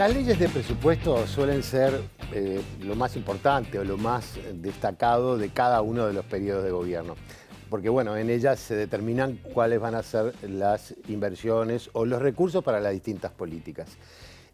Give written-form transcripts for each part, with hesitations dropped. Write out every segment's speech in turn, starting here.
Las leyes de presupuesto suelen ser lo más importante o lo más destacado de cada uno de los periodos de gobierno. Porque bueno, en ellas se determinan cuáles van a ser las inversiones o los recursos para las distintas políticas.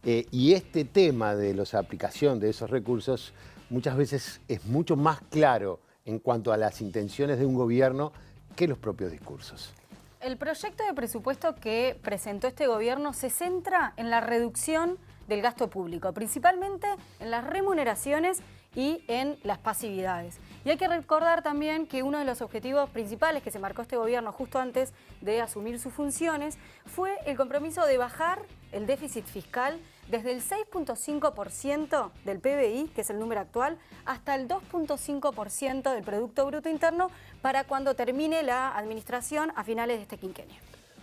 Y este tema de la aplicación de esos recursos muchas veces es mucho más claro en cuanto a las intenciones de un gobierno que los propios discursos. El proyecto de presupuesto que presentó este gobierno se centra en la reducción del gasto público, principalmente en las remuneraciones y en las pasividades. Y hay que recordar también que uno de los objetivos principales que se marcó este gobierno justo antes de asumir sus funciones fue el compromiso de bajar el déficit fiscal desde el 6.5% del PBI, que es el número actual, hasta el 2.5% del Producto Bruto Interno para cuando termine la administración a finales de este quinquenio.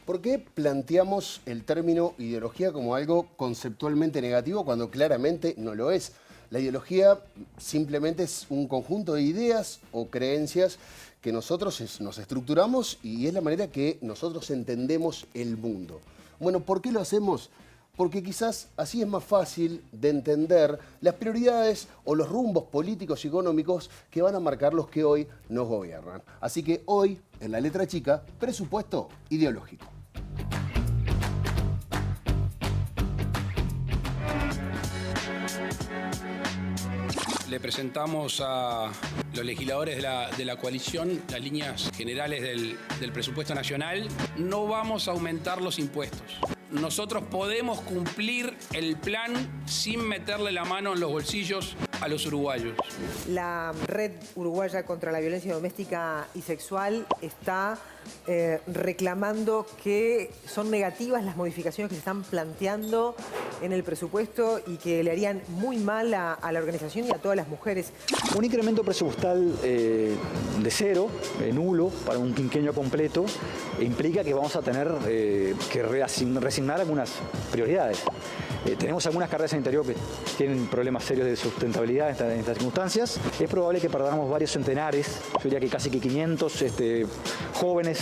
¿Por qué planteamos el término ideología como algo conceptualmente negativo cuando claramente no lo es? La ideología simplemente es un conjunto de ideas o creencias que nosotros nos estructuramos y es la manera que nosotros entendemos el mundo. Bueno, ¿por qué lo hacemos? Porque quizás así es más fácil de entender las prioridades o los rumbos políticos y económicos que van a marcar los que hoy nos gobiernan. Así que hoy, en la letra chica, presupuesto ideológico. Le presentamos a los legisladores de la coalición las líneas generales del presupuesto nacional. No vamos a aumentar los impuestos. Nosotros podemos cumplir el plan sin meterle la mano en los bolsillos a los uruguayos. La Red Uruguaya contra la Violencia Doméstica y Sexual está reclamando que son negativas las modificaciones que se están planteando en el presupuesto y que le harían muy mal a la organización y a todas las mujeres. Un incremento presupuestal de cero, nulo, para un quinquenio completo, implica que vamos a tener que reasignar algunas prioridades. Tenemos algunas carreras en el interior que tienen problemas serios de sustentabilidad en estas circunstancias. Es probable que perdamos varios centenares, yo diría que casi que 500 jóvenes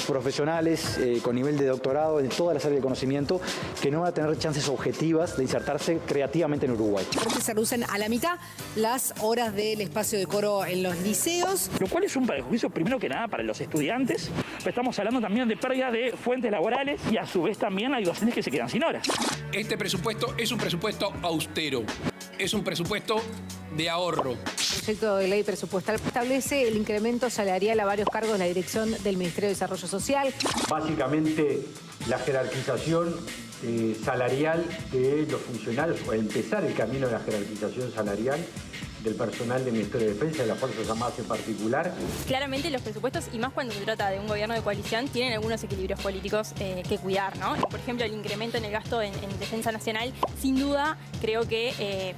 profesionales con nivel de doctorado en todas las áreas de conocimiento que no van a tener chances objetivas de insertarse creativamente en Uruguay. Porque se reducen a la mitad las horas del espacio de coro en los liceos. Lo cual es un perjuicio primero que nada para los estudiantes. Estamos hablando también de pérdida de fuentes laborales y a su vez también hay docentes que se quedan sin horas. Este presupuesto es un presupuesto austero, es un presupuesto de ahorro. El proyecto de ley presupuestal establece el incremento salarial a varios cargos de la dirección del Ministerio de Desarrollo Social. Básicamente la jerarquización salarial de los funcionarios, o empezar el camino de la jerarquización salarial del personal del Ministerio de Defensa, de las Fuerzas Armadas en particular. Claramente los presupuestos, y más cuando se trata de un gobierno de coalición, tienen algunos equilibrios políticos que cuidar, ¿no? Por ejemplo, el incremento en el gasto en defensa nacional, sin duda, creo que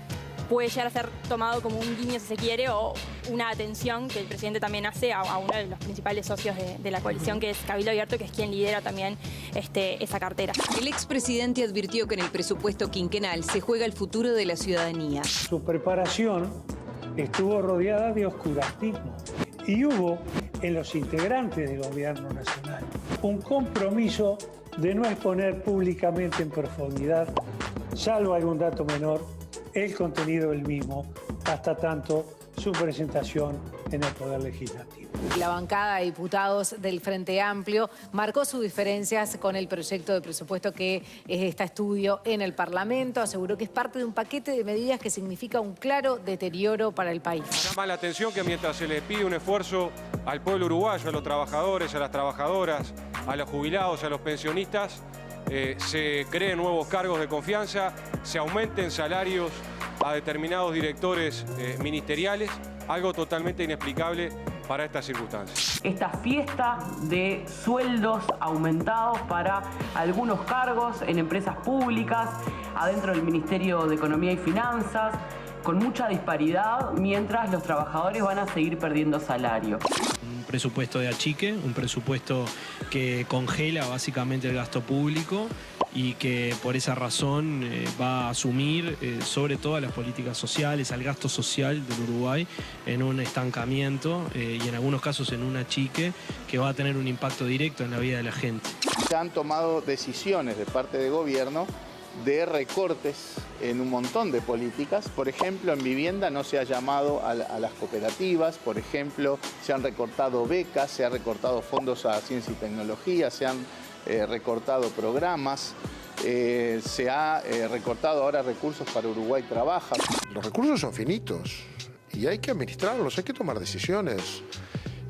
puede llegar a ser tomado como un guiño, si se quiere, o una atención que el presidente también hace a uno de los principales socios de la coalición, que es Cabildo Abierto, que es quien lidera también esa cartera. El expresidente advirtió que en el presupuesto quinquenal se juega el futuro de la ciudadanía. Su preparación estuvo rodeada de oscurantismo y hubo en los integrantes del gobierno nacional un compromiso de no exponer públicamente en profundidad, salvo algún dato menor, el contenido del mismo, hasta tanto su presentación en el Poder Legislativo. La bancada de diputados del Frente Amplio marcó sus diferencias con el proyecto de presupuesto que está a estudio en el Parlamento. Aseguró que es parte de un paquete de medidas que significa un claro deterioro para el país. Llama la atención que mientras se le pide un esfuerzo al pueblo uruguayo, a los trabajadores, a las trabajadoras, a los jubilados, a los pensionistas, se creen nuevos cargos de confianza, se aumenten salarios a determinados directores ministeriales, algo totalmente inexplicable para estas circunstancias. Esta fiesta de sueldos aumentados para algunos cargos en empresas públicas, adentro del Ministerio de Economía y Finanzas, con mucha disparidad, mientras los trabajadores van a seguir perdiendo salario. Un presupuesto de achique, un presupuesto que congela básicamente el gasto público y que por esa razón va a asumir sobre todas las políticas sociales, al gasto social del Uruguay en un estancamiento y en algunos casos en un achique que va a tener un impacto directo en la vida de la gente. Se han tomado decisiones de parte del gobierno de recortes en un montón de políticas. Por ejemplo, en vivienda no se ha llamado a las cooperativas, por ejemplo, se han recortado becas, se han recortado fondos a ciencia y tecnología, se han recortado programas, se ha recortado ahora recursos para Uruguay Trabaja. Los recursos son finitos y hay que administrarlos, hay que tomar decisiones.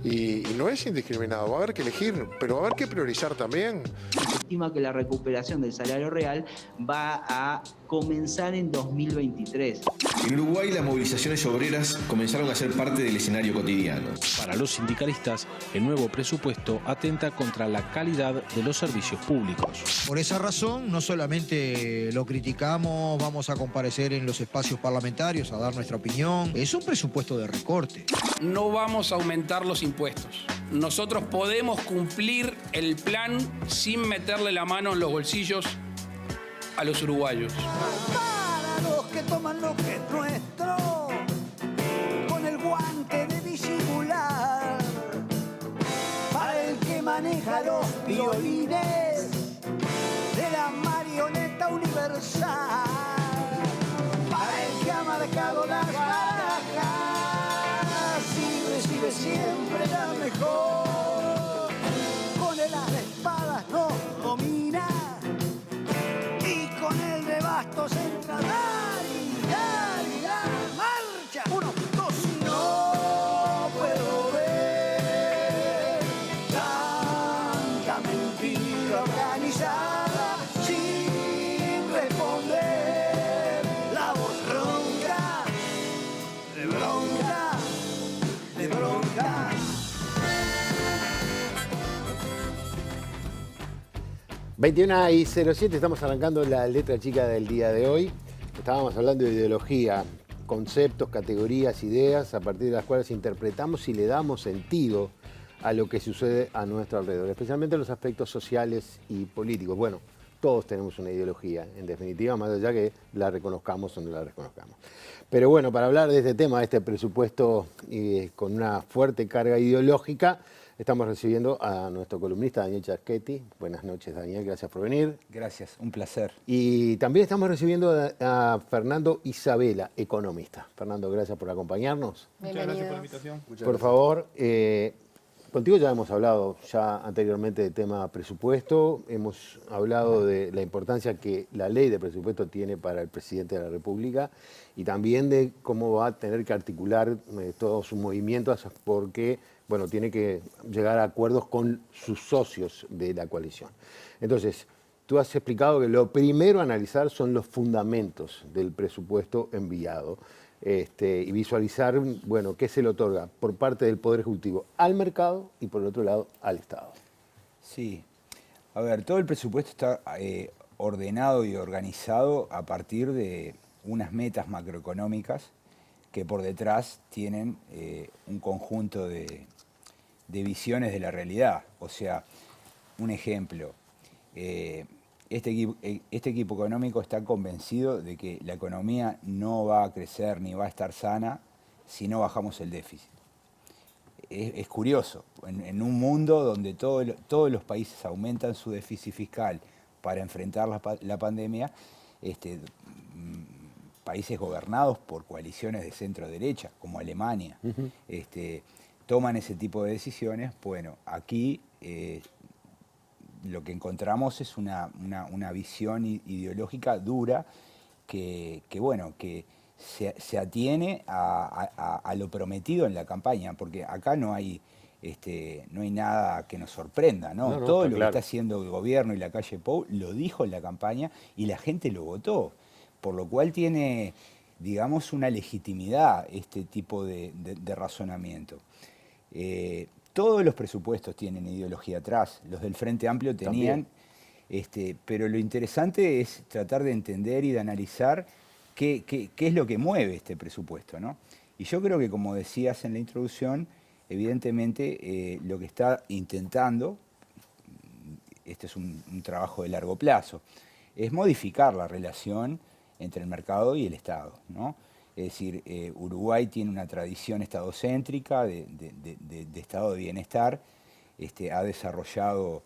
Y no es indiscriminado, va a haber que elegir, pero va a haber que priorizar también. Se estima que la recuperación del salario real va a comenzar en 2023. En Uruguay las movilizaciones obreras comenzaron a ser parte del escenario cotidiano. Para los sindicalistas, el nuevo presupuesto atenta contra la calidad de los servicios públicos. Por esa razón, no solamente lo criticamos, vamos a comparecer en los espacios parlamentarios a dar nuestra opinión. Es un presupuesto de recorte. No vamos a aumentar los impuestos. Nosotros podemos cumplir el plan sin meterle la mano en los bolsillos a los uruguayos. Para los que toman lo que es nuestro, con el guante de disimular. Para el que maneja los violines de la marioneta universal. Para el que ha marcado las barajas y recibe siempre la mejor. Con el as de espadas nos domina. Con el de bastos entra dar, marcha. 1, 2, no puedo ver tanta mentira organizada sin responder. La voz ronca, de bronca, de bronca. ...21:07, estamos arrancando la letra chica del día de hoy. Estábamos hablando de ideología, conceptos, categorías, ideas, a partir de las cuales interpretamos y le damos sentido a lo que sucede a nuestro alrededor, especialmente en los aspectos sociales y políticos. Bueno, todos tenemos una ideología, en definitiva, más allá que la reconozcamos o no la reconozcamos. Pero bueno, para hablar de este tema, este presupuesto con una fuerte carga ideológica, estamos recibiendo a nuestro columnista Daniel Charschetti. Buenas noches, Daniel, gracias por venir. Gracias, un placer. Y también estamos recibiendo a Fernando Isabela, economista. Fernando, gracias por acompañarnos. Muchas gracias por la invitación. Por favor, contigo ya hemos hablado ya anteriormente del tema presupuesto, hemos hablado de la importancia que la ley de presupuesto tiene para el presidente de la República y también de cómo va a tener que articular todos sus movimientos porque, bueno, tiene que llegar a acuerdos con sus socios de la coalición. Entonces, tú has explicado que lo primero a analizar son los fundamentos del presupuesto enviado. Y visualizar, bueno, qué se le otorga por parte del Poder Ejecutivo al mercado y por el otro lado al Estado. Sí. A ver, todo el presupuesto está ordenado y organizado a partir de unas metas macroeconómicas que por detrás tienen un conjunto de visiones de la realidad. O sea, un ejemplo, este equipo económico está convencido de que la economía no va a crecer ni va a estar sana si no bajamos el déficit. Es curioso, en un mundo donde todos los países aumentan su déficit fiscal para enfrentar la pandemia, países gobernados por coaliciones de centro-derecha, como Alemania, toman ese tipo de decisiones. Bueno, aquí lo que encontramos es una visión ideológica dura que se atiene a lo prometido en la campaña, porque acá no hay nada que nos sorprenda, ¿no? Todo lo que está haciendo el gobierno y la calle Pou lo dijo en la campaña y la gente lo votó, por lo cual tiene, digamos, una legitimidad este tipo de razonamiento. Todos los presupuestos tienen ideología atrás, los del Frente Amplio tenían, pero lo interesante es tratar de entender y de analizar qué es lo que mueve este presupuesto, ¿no? Y yo creo que, como decías en la introducción, evidentemente lo que está intentando, este es un trabajo de largo plazo, es modificar la relación entre el mercado y el Estado, ¿no? Es decir, Uruguay tiene una tradición estadocéntrica de estado de bienestar, ha desarrollado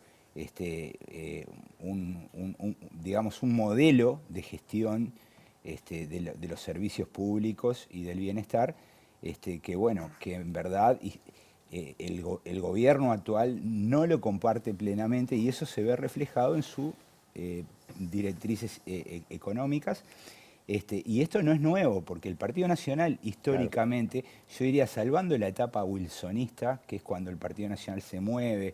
digamos, un modelo de gestión de los servicios públicos y del bienestar, que bueno, que en verdad el gobierno actual no lo comparte plenamente, y eso se ve reflejado en sus directrices económicas. Y esto no es nuevo, porque el Partido Nacional históricamente, yo diría, salvando la etapa wilsonista, que es cuando el Partido Nacional se mueve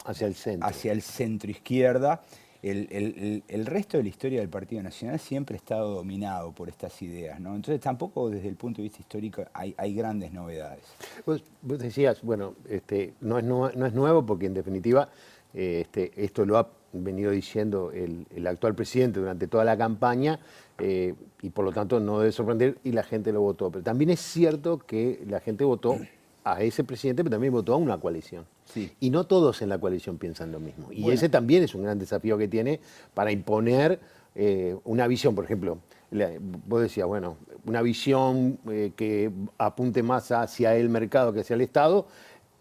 hacia el centro izquierda, el resto de la historia del Partido Nacional siempre ha estado dominado por estas ideas, ¿no? Entonces tampoco desde el punto de vista histórico hay grandes novedades. Vos decías, bueno, no es nuevo porque en definitiva esto lo ha venido diciendo el actual presidente durante toda la campaña, y por lo tanto no debe sorprender, y la gente lo votó. Pero también es cierto que la gente votó a ese presidente, pero también votó a una coalición. Sí. Y no todos en la coalición piensan lo mismo. Y bueno, ese también es un gran desafío que tiene para imponer una visión. Por ejemplo, vos decías, bueno, una visión que apunte más hacia el mercado que hacia el Estado,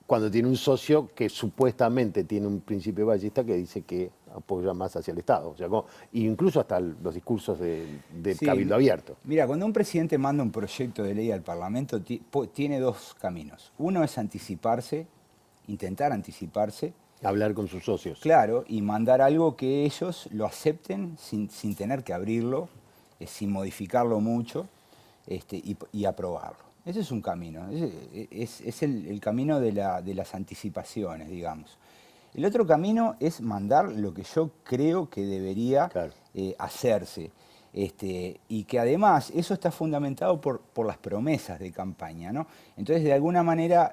cuando tiene un socio que supuestamente tiene un principio ballista que dice que apoya más hacia el Estado. O sea, incluso hasta los discursos de sí, Cabildo Abierto. Mira, cuando un presidente manda un proyecto de ley al Parlamento, tiene dos caminos. Uno es anticiparse, intentar anticiparse. Hablar con sus socios. Claro, y mandar algo que ellos lo acepten sin tener que abrirlo, sin modificarlo mucho, y aprobarlo. Ese es un camino, es el camino de las anticipaciones, digamos. El otro camino es mandar lo que yo creo que debería hacerse. Y que además eso está fundamentado por las promesas de campaña, ¿no? Entonces, de alguna manera,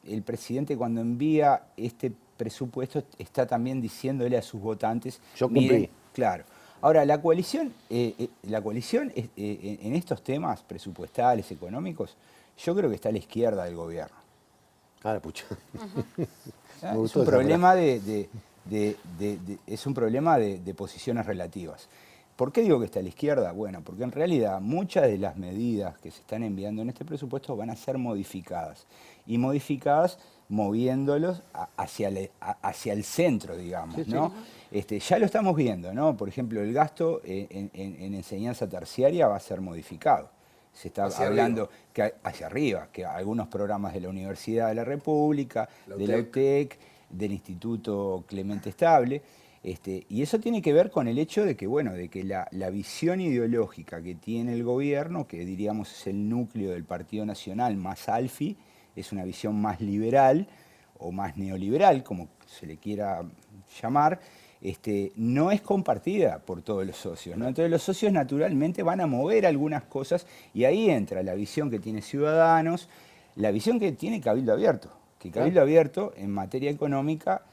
el presidente cuando envía este presupuesto está también diciéndole a sus votantes... Yo cumplí. Miren, claro. Ahora, la coalición en estos temas presupuestales, económicos, yo creo que está a la izquierda del gobierno. Ah, pucha. Es un problema es un problema de posiciones relativas. ¿Por qué digo que está a la izquierda? Bueno, porque en realidad muchas de las medidas que se están enviando en este presupuesto van a ser modificadas. Y modificadas moviéndolos hacia el centro, digamos, sí, ¿no? Sí. Ya lo estamos viendo, ¿no? Por ejemplo, el gasto en enseñanza terciaria va a ser modificado. Se está hablando que hacia arriba, que algunos programas de la Universidad de la República, de la UTEC, del Instituto Clemente Estable, y eso tiene que ver con el hecho de que, bueno, de que la visión ideológica que tiene el gobierno, que diríamos es el núcleo del Partido Nacional más ALFI, es una visión más liberal o más neoliberal, como se le quiera llamar, no es compartida por todos los socios, ¿no? Entonces los socios naturalmente van a mover algunas cosas y ahí entra la visión que tiene Ciudadanos, la visión que tiene Cabildo Abierto, que Cabildo Abierto en materia económica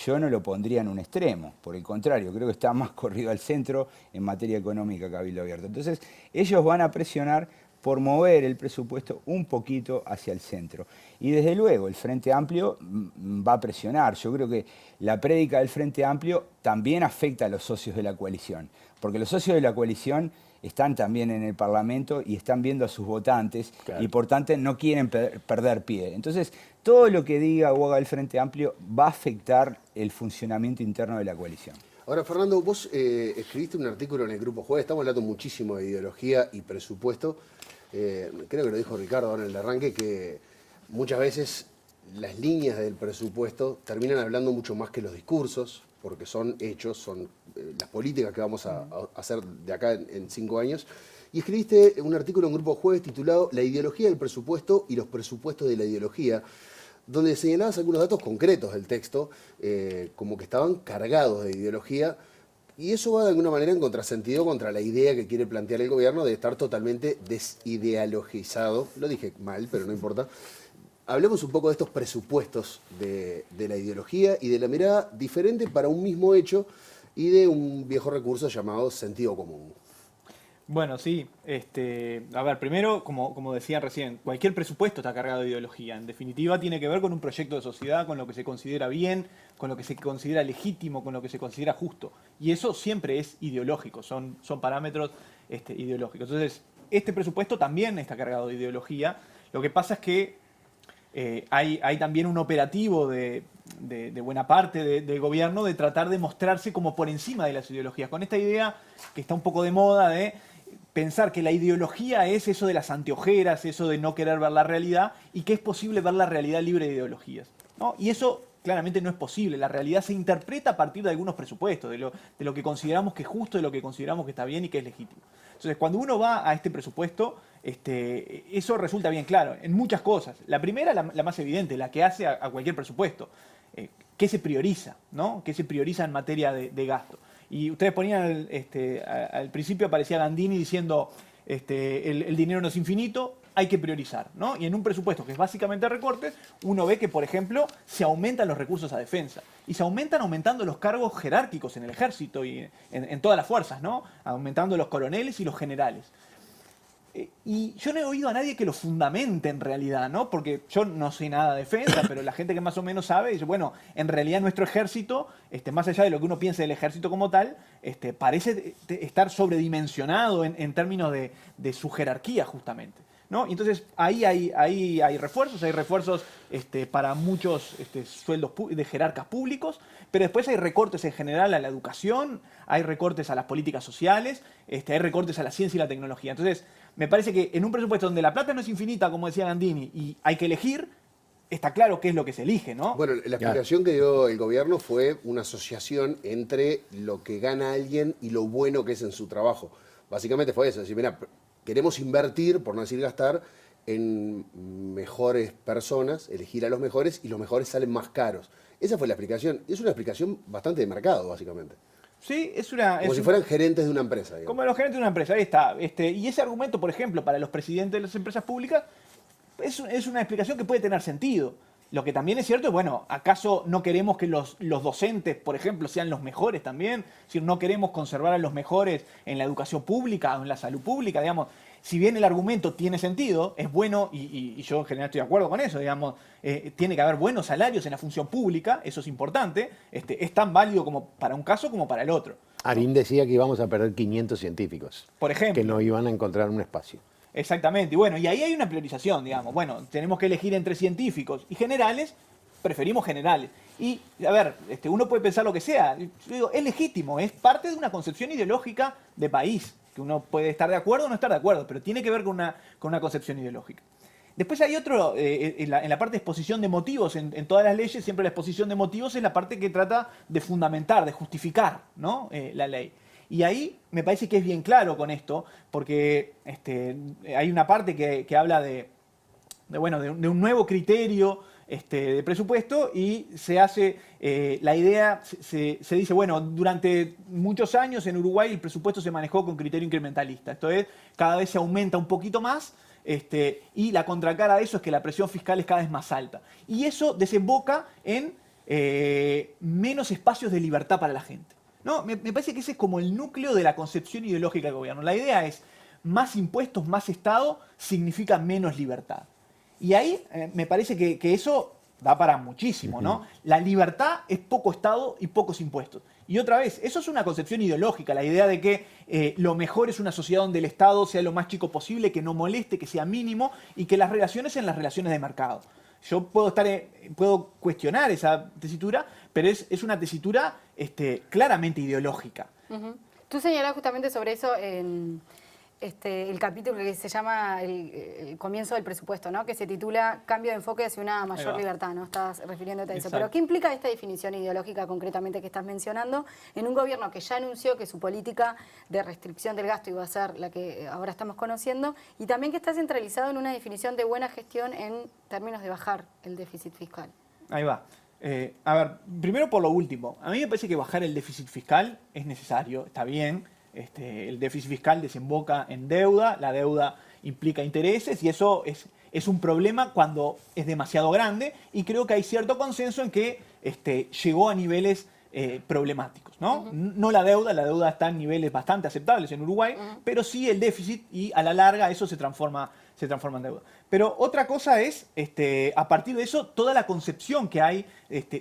yo no lo pondría en un extremo, por el contrario, creo que está más corrido al centro en materia económica Cabildo Abierto. Entonces ellos van a presionar por mover el presupuesto un poquito hacia el centro. Y desde luego el Frente Amplio va a presionar. Yo creo que la prédica del Frente Amplio también afecta a los socios de la coalición, porque los socios de la coalición están también en el Parlamento y están viendo a sus votantes y por tanto no quieren perder pie. Entonces, todo lo que diga o haga el Frente Amplio va a afectar el funcionamiento interno de la coalición. Ahora, Fernando, vos escribiste un artículo en el Grupo Jueves, estamos hablando muchísimo de ideología y presupuesto. Creo que lo dijo Ricardo ahora en el arranque, que muchas veces las líneas del presupuesto terminan hablando mucho más que los discursos, porque son hechos, son las políticas que vamos a hacer de acá en 5 años. Y escribiste un artículo en Grupo Jueves titulado La ideología del presupuesto y los presupuestos de la ideología, donde señalabas algunos datos concretos del texto, como que estaban cargados de ideología, y eso va de alguna manera en contrasentido contra la idea que quiere plantear el gobierno de estar totalmente desideologizado. Lo dije mal, pero no importa. Hablemos un poco de estos presupuestos de la ideología y de la mirada diferente para un mismo hecho y de un viejo recurso llamado sentido común. Bueno, sí. A ver, primero, como decían recién, cualquier presupuesto está cargado de ideología. En definitiva, tiene que ver con un proyecto de sociedad, con lo que se considera bien, con lo que se considera legítimo, con lo que se considera justo. Y eso siempre es ideológico, son parámetros ideológicos. Entonces, este presupuesto también está cargado de ideología. Lo que pasa es que hay también un operativo de de buena parte del gobierno de tratar de mostrarse como por encima de las ideologías, con esta idea que está un poco de moda de pensar que la ideología es eso de las anteojeras, eso de no querer ver la realidad, y que es posible ver la realidad libre de ideologías, ¿no? Y eso claramente no es posible. La realidad se interpreta a partir de algunos presupuestos, de lo que consideramos que es justo, de lo que consideramos que está bien y que es legítimo. Entonces, cuando uno va a este presupuesto, eso resulta bien claro en muchas cosas. La primera, la más evidente, la que hace a cualquier presupuesto. ¿Qué se prioriza, ¿no? ¿Qué se prioriza en materia de gasto? Y ustedes ponían, al principio aparecía Gandini diciendo, el dinero no es infinito, hay que priorizar, ¿no? Y en un presupuesto que es básicamente recortes, uno ve que, por ejemplo, se aumentan los recursos a defensa. Y se aumentando los cargos jerárquicos en el ejército y en todas las fuerzas, ¿no? Aumentando los coroneles y los generales. Y yo no he oído a nadie que lo fundamente en realidad, ¿no? Porque yo no sé nada de defensa, pero la gente que más o menos sabe dice, bueno, en realidad nuestro ejército, más allá de lo que uno piense del ejército como tal, parece estar sobredimensionado en términos de su jerarquía, justamente, ¿no? Y entonces ahí hay refuerzos para muchos sueldos de jerarcas públicos, pero después hay recortes en general a la educación, hay recortes a las políticas sociales, hay recortes a la ciencia y la tecnología. Entonces, me parece que en un presupuesto donde la plata no es infinita, como decía Gandini, y hay que elegir, está claro qué es lo que se elige, ¿no? Bueno, la explicación que dio el gobierno fue una asociación entre lo que gana alguien y lo bueno que es en su trabajo. Básicamente fue eso, es decir, mira, queremos invertir, por no decir gastar, en mejores personas, elegir a los mejores, y los mejores salen más caros. Esa fue la explicación. Es una explicación bastante de mercado, básicamente. Sí, como si fueran gerentes de una empresa. Digamos. Como los gerentes de una empresa, ahí está. Y ese argumento, por ejemplo, para los presidentes de las empresas públicas, es una explicación que puede tener sentido. Lo que también es cierto es, bueno, ¿acaso no queremos que los docentes, por ejemplo, sean los mejores también? Es decir, no queremos conservar a los mejores en la educación pública o en la salud pública, digamos. Si bien el argumento tiene sentido, es bueno, y yo en general estoy de acuerdo con eso, digamos, tiene que haber buenos salarios en la función pública, eso es importante, es tan válido como para un caso como para el otro. Arín decía que íbamos a perder 500 científicos. Por ejemplo. Que no iban a encontrar un espacio. Exactamente, y bueno, y ahí hay una priorización, digamos, bueno, tenemos que elegir entre científicos y generales, preferimos generales. Y, a ver, uno puede pensar lo que sea, yo digo, es legítimo, es parte de una concepción ideológica de país, que uno puede estar de acuerdo o no estar de acuerdo, pero tiene que ver con una concepción ideológica. Después hay otro, en la parte de exposición de motivos, en todas las leyes siempre la exposición de motivos es la parte que trata de fundamentar, de justificar, ¿no? La ley. Y ahí me parece que es bien claro con esto, porque hay una parte que habla de un nuevo criterio de presupuesto, y se hace la idea, se dice, bueno, durante muchos años en Uruguay el presupuesto se manejó con criterio incrementalista. Esto es, cada vez se aumenta un poquito más, y la contracara de eso es que la presión fiscal es cada vez más alta. Y eso desemboca en menos espacios de libertad para la gente. ¿No? Me parece que ese es como el núcleo de la concepción ideológica del gobierno. La idea es, más impuestos, más Estado, significa menos libertad. Y ahí me parece que eso da para muchísimo, ¿no? La libertad es poco Estado y pocos impuestos. Y otra vez, eso es una concepción ideológica, la idea de que lo mejor es una sociedad donde el Estado sea lo más chico posible, que no moleste, que sea mínimo, y que las relaciones sean las relaciones de mercado. Yo puedo cuestionar esa tesitura, pero es una tesitura claramente ideológica. Tú señalás justamente sobre eso en el capítulo que se llama el comienzo del presupuesto, ¿no? Que se titula Cambio de enfoque hacia una mayor libertad, ¿no? Estás refiriéndote a eso. Pero ¿qué implica esta definición ideológica concretamente que estás mencionando en un gobierno que ya anunció que su política de restricción del gasto iba a ser la que ahora estamos conociendo, y también que está centralizado en una definición de buena gestión en términos de bajar el déficit fiscal? Ahí va. A ver, primero por lo último. A mí me parece que bajar el déficit fiscal es necesario, está bien. El déficit fiscal desemboca en deuda, la deuda implica intereses, y eso es un problema cuando es demasiado grande, y creo que hay cierto consenso en que llegó a niveles problemáticos, ¿no? No la deuda está en niveles bastante aceptables en Uruguay, pero sí el déficit, y a la larga eso se transforma en deuda. Pero otra cosa es, a partir de eso, toda la concepción que hay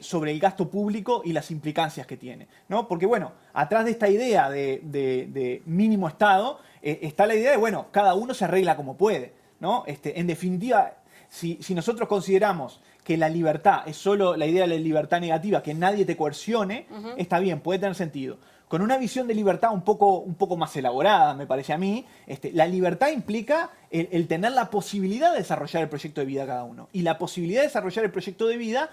sobre el gasto público y las implicancias que tiene, ¿no? Porque, bueno, atrás de esta idea de mínimo Estado, está la idea de, bueno, cada uno se arregla como puede, ¿no? En definitiva, si nosotros consideramos que la libertad es solo la idea de la libertad negativa, que nadie te coercione, está bien, puede tener sentido. Con una visión de libertad un poco más elaborada, me parece a mí, la libertad implica el tener la posibilidad de desarrollar el proyecto de vida de cada uno. Y la posibilidad de desarrollar el proyecto de vida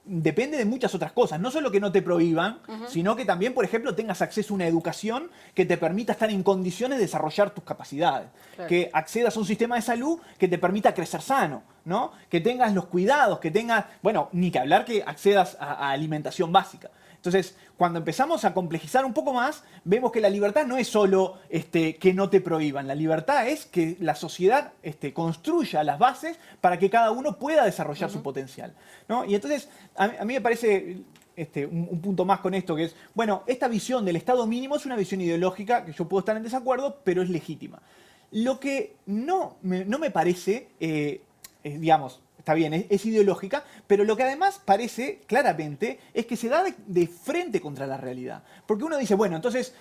depende de muchas otras cosas. No solo que no te prohíban, sino que también, por ejemplo, tengas acceso a una educación que te permita estar en condiciones de desarrollar tus capacidades. Claro. Que accedas a un sistema de salud que te permita crecer sano, ¿no? Que tengas los cuidados, que tengas, bueno, ni que hablar que accedas a alimentación básica. Entonces, cuando empezamos a complejizar un poco más, vemos que la libertad no es solo que no te prohíban. La libertad es que la sociedad construya las bases para que cada uno pueda desarrollar su potencial, ¿no? Y entonces, a mí me parece un punto más con esto, que es, bueno, esta visión del Estado mínimo es una visión ideológica que yo puedo estar en desacuerdo, pero es legítima. Lo que no me parece, digamos, está bien, es ideológica, pero lo que además parece claramente es que se da de frente contra la realidad. Porque uno dice, bueno, entonces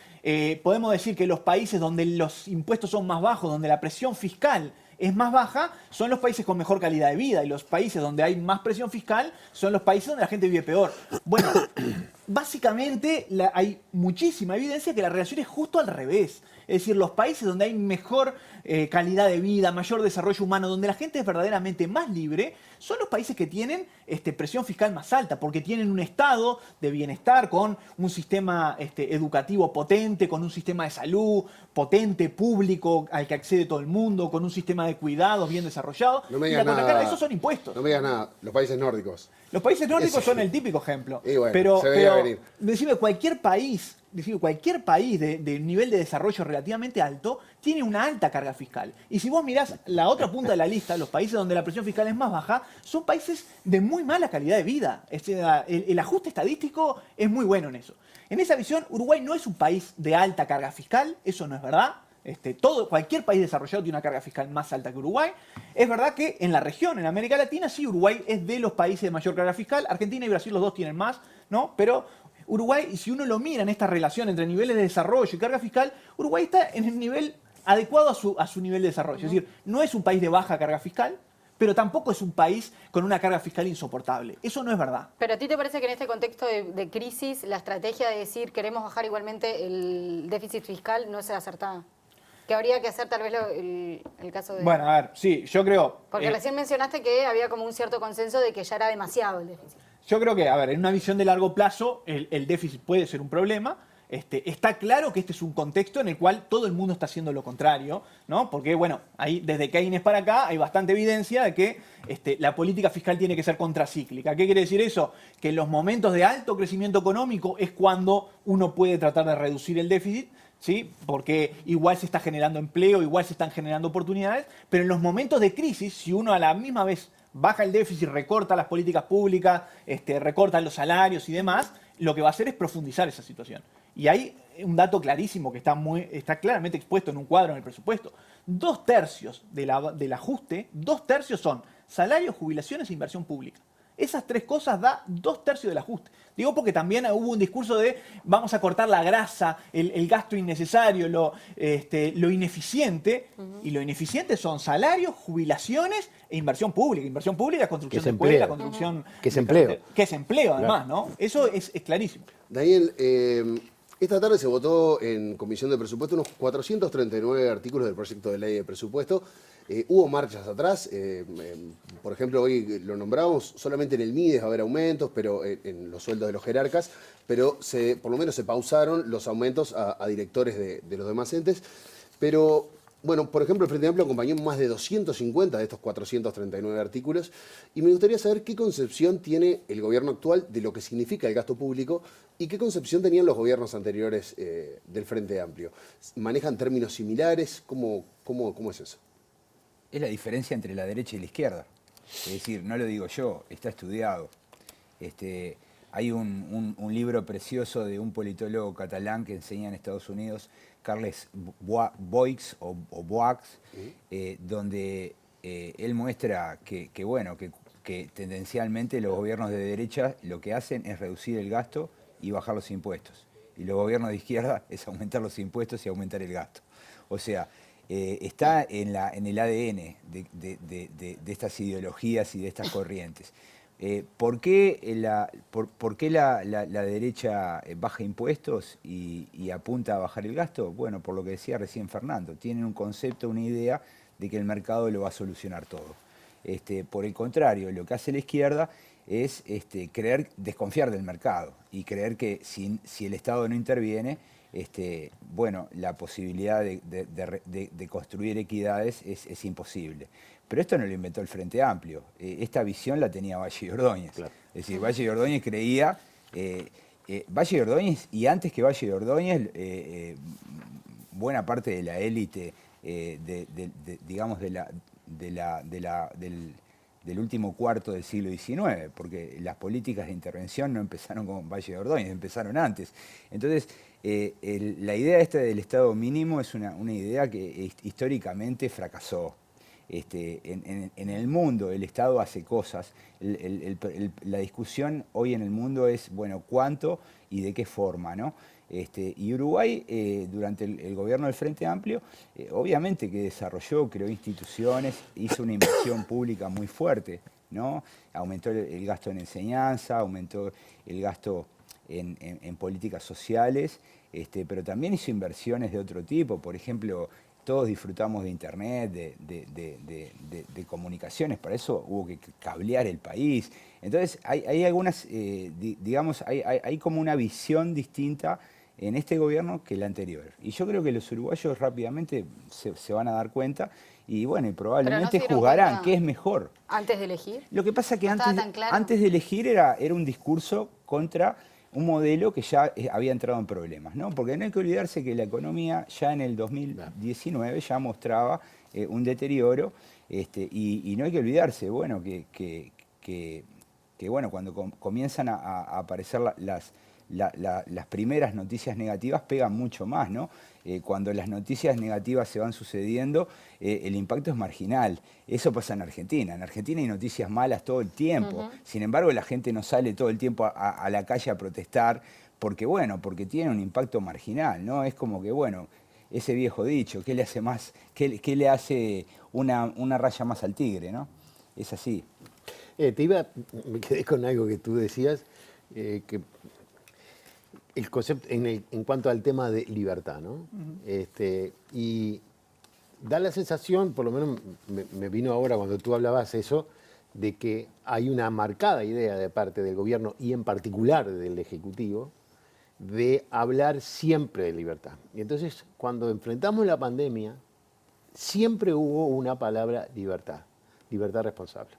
podemos decir que los países donde los impuestos son más bajos, donde la presión fiscal es más baja, son los países con mejor calidad de vida, y los países donde hay más presión fiscal son los países donde la gente vive peor. Bueno, básicamente hay muchísima evidencia que la relación es justo al revés. Es decir, los países donde hay mejor calidad de vida, mayor desarrollo humano, donde la gente es verdaderamente más libre, son los países que tienen presión fiscal más alta, porque tienen un estado de bienestar con un sistema educativo potente, con un sistema de salud potente, público, al que accede todo el mundo, con un sistema de cuidados bien desarrollado. No me digas nada. Contracara, esos son impuestos. No me digas nada. Los países nórdicos. Los países nórdicos son el típico ejemplo. Y bueno, pero se veía venir. Decime, cualquier país de nivel de desarrollo relativamente alto tiene una alta carga fiscal. Y si vos mirás la otra punta de la lista, los países donde la presión fiscal es más baja, son países de muy mala calidad de vida. El ajuste estadístico es muy bueno en eso. En esa visión, Uruguay no es un país de alta carga fiscal, eso no es verdad. Cualquier país desarrollado tiene una carga fiscal más alta que Uruguay. Es verdad que en la región, en América Latina, sí, Uruguay es de los países de mayor carga fiscal. Argentina y Brasil, los dos tienen más, ¿no? Pero Uruguay, si uno lo mira en esta relación entre niveles de desarrollo y carga fiscal, Uruguay está en el nivel adecuado a su nivel de desarrollo. Es decir, no es un país de baja carga fiscal, pero tampoco es un país con una carga fiscal insoportable. Eso no es verdad. ¿Pero a ti te parece que en este contexto de crisis la estrategia de decir queremos bajar igualmente el déficit fiscal no es acertada? Que habría que hacer tal vez el caso de... Bueno, a ver, sí, yo creo... Porque recién mencionaste que había como un cierto consenso de que ya era demasiado el déficit. Yo creo que, a ver, en una visión de largo plazo el déficit puede ser un problema. Está claro que este es un contexto en el cual todo el mundo está haciendo lo contrario, ¿no? Porque, bueno, ahí, desde Keynes para acá hay bastante evidencia de que la política fiscal tiene que ser contracíclica. ¿Qué quiere decir eso? Que en los momentos de alto crecimiento económico es cuando uno puede tratar de reducir el déficit, ¿sí? Porque igual se está generando empleo, igual se están generando oportunidades, pero en los momentos de crisis, si uno a la misma vez baja el déficit, recorta las políticas públicas, recorta los salarios y demás, lo que va a hacer es profundizar esa situación. Y hay un dato clarísimo que está claramente expuesto en un cuadro en el presupuesto. 2/3 del ajuste, 2/3 son salarios, jubilaciones e inversión pública. Esas tres cosas da 2/3 del ajuste. Digo porque también hubo un discurso de vamos a cortar la grasa, el gasto innecesario, lo ineficiente. Y lo ineficiente son salarios, jubilaciones e inversión pública. Inversión pública es construcción de escuela, construcción... Que es empleo. Que es empleo, además, ¿no? Eso es clarísimo. Daniel, esta tarde se votó en Comisión de Presupuesto unos 439 artículos del proyecto de ley de presupuesto. Hubo marchas atrás, por ejemplo, hoy lo nombramos, solamente en el MIDES va a haber aumentos, pero en los sueldos de los jerarcas, pero por lo menos se pausaron los aumentos a directores de los demás entes. Pero, bueno, por ejemplo, el Frente Amplio acompañó más de 250 de estos 439 artículos, y me gustaría saber qué concepción tiene el gobierno actual de lo que significa el gasto público y qué concepción tenían los gobiernos anteriores del Frente Amplio. ¿Manejan términos similares? ¿Cómo es eso? Es la diferencia entre la derecha y la izquierda. Es decir, no lo digo yo, está estudiado. Hay un libro precioso de un politólogo catalán que enseña en Estados Unidos, Carles Boix, donde él muestra que tendencialmente los gobiernos de derecha lo que hacen es reducir el gasto y bajar los impuestos. Y los gobiernos de izquierda es aumentar los impuestos y aumentar el gasto. O sea, está en el ADN de estas ideologías y de estas corrientes. ¿Por qué la derecha baja impuestos y apunta a bajar el gasto? Bueno, por lo que decía recién Fernando, tienen un concepto, una idea de que el mercado lo va a solucionar todo. Por el contrario, lo que hace la izquierda es desconfiar del mercado y creer que si el Estado no interviene, bueno, la posibilidad de construir equidades es imposible. Pero esto no lo inventó el Frente Amplio. Esta visión la tenía Valle y Ordóñez. Claro. Es decir, Valle y Ordóñez creía... Valle y Ordóñez, y antes que Valle y Ordóñez, buena parte de la élite, digamos, del último cuarto del siglo XIX, porque las políticas de intervención no empezaron con Valle y Ordóñez, empezaron antes. Entonces, la idea esta del Estado mínimo es una idea que históricamente fracasó. En el mundo el Estado hace cosas, la discusión hoy en el mundo es, bueno, cuánto y de qué forma, ¿no? Y Uruguay, durante el gobierno del Frente Amplio, obviamente que desarrolló, creó instituciones, hizo una inversión pública muy fuerte, ¿no? Aumentó el gasto en enseñanza, aumentó el gasto en políticas sociales, pero también hizo inversiones de otro tipo, por ejemplo, todos disfrutamos de internet, de comunicaciones, para eso hubo que cablear el país. Entonces hay algunas, digamos, hay como una visión distinta en este gobierno que el anterior. Y yo creo que los uruguayos rápidamente se van a dar cuenta y bueno, y probablemente juzgarán qué es mejor. ¿Antes de elegir? Lo que pasa es que ¿No antes de elegir era un discurso contra un modelo que ya había entrado en problemas, ¿no? Porque no hay que olvidarse que la economía ya en el 2019 ya mostraba un deterioro, y no hay que olvidarse, bueno, que bueno, cuando comienzan a aparecer las primeras noticias negativas pegan mucho más, ¿no? Cuando las noticias negativas se van sucediendo, el impacto es marginal. Eso pasa en Argentina. En Argentina hay noticias malas todo el tiempo. Sin embargo, la gente no sale todo el tiempo a la calle a protestar porque, bueno, porque tiene un impacto marginal, ¿no? Es como que, bueno, ese viejo dicho, ¿qué le hace más, qué le hace una raya más al tigre, ¿no? Es así. Me quedé con algo que tú decías, que el concepto en cuanto al tema de libertad, ¿no? Y da la sensación, por lo menos me vino ahora cuando tú hablabas eso, de que hay una marcada idea de parte del gobierno y en particular del Ejecutivo de hablar siempre de libertad. Y entonces, cuando enfrentamos la pandemia, siempre hubo una palabra libertad, libertad responsable,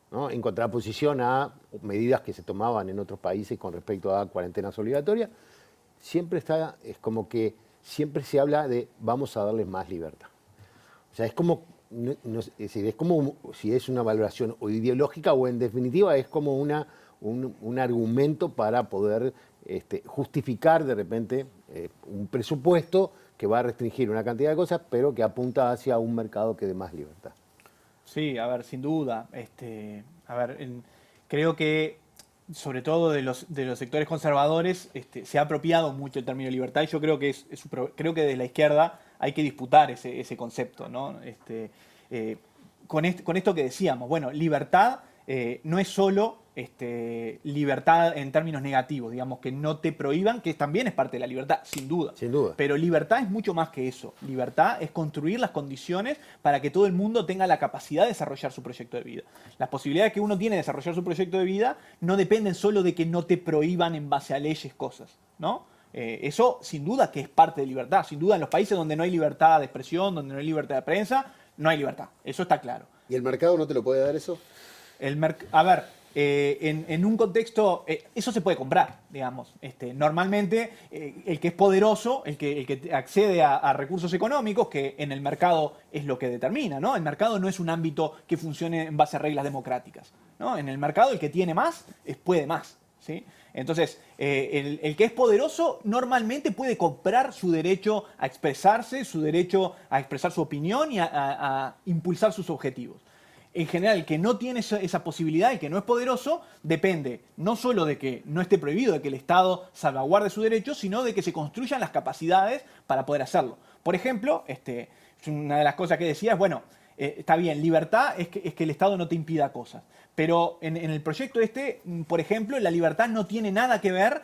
¿no? En contraposición a medidas que se tomaban en otros países con respecto a cuarentenas obligatorias, es como que siempre se habla de vamos a darles más libertad. O sea, es como, es como si es una valoración o ideológica o en definitiva es como un argumento para poder justificar de repente un presupuesto que va a restringir una cantidad de cosas, pero que apunta hacia un mercado que dé más libertad. Sí, a ver, sin duda. Creo que sobre todo de los sectores conservadores se ha apropiado mucho el término libertad y yo creo que creo que desde la izquierda hay que disputar ese concepto, ¿no? Con esto que decíamos, bueno, libertad no es solo libertad en términos negativos, digamos, que no te prohíban, que también es parte de la libertad, sin duda. Sin duda. Pero libertad es mucho más que eso. Libertad es construir las condiciones para que todo el mundo tenga la capacidad de desarrollar su proyecto de vida. Las posibilidades que uno tiene de desarrollar su proyecto de vida no dependen solo de que no te prohíban en base a leyes cosas, ¿no? Eso sin duda que es parte de libertad. Sin duda en los países donde no hay libertad de expresión, donde no hay libertad de prensa, no hay libertad. Eso está claro. ¿Y el mercado no te lo puede dar eso? A ver, en un contexto, eso se puede comprar, digamos. Normalmente, el que es poderoso, el que accede a recursos económicos, que en el mercado es lo que determina, ¿no? El mercado no es un ámbito que funcione en base a reglas democráticas, ¿no? En el mercado el que tiene más, puede más, ¿sí? Entonces, el que es poderoso normalmente puede comprar su derecho a expresarse, su derecho a expresar su opinión y a impulsar sus objetivos. En general, el que no tiene esa posibilidad, el que no es poderoso, depende no solo de que no esté prohibido, de que el Estado salvaguarde su derecho, sino de que se construyan las capacidades para poder hacerlo. Por ejemplo, una de las cosas que decía es, bueno, está bien, libertad es que el Estado no te impida cosas. Pero en el proyecto por ejemplo, la libertad no tiene nada que ver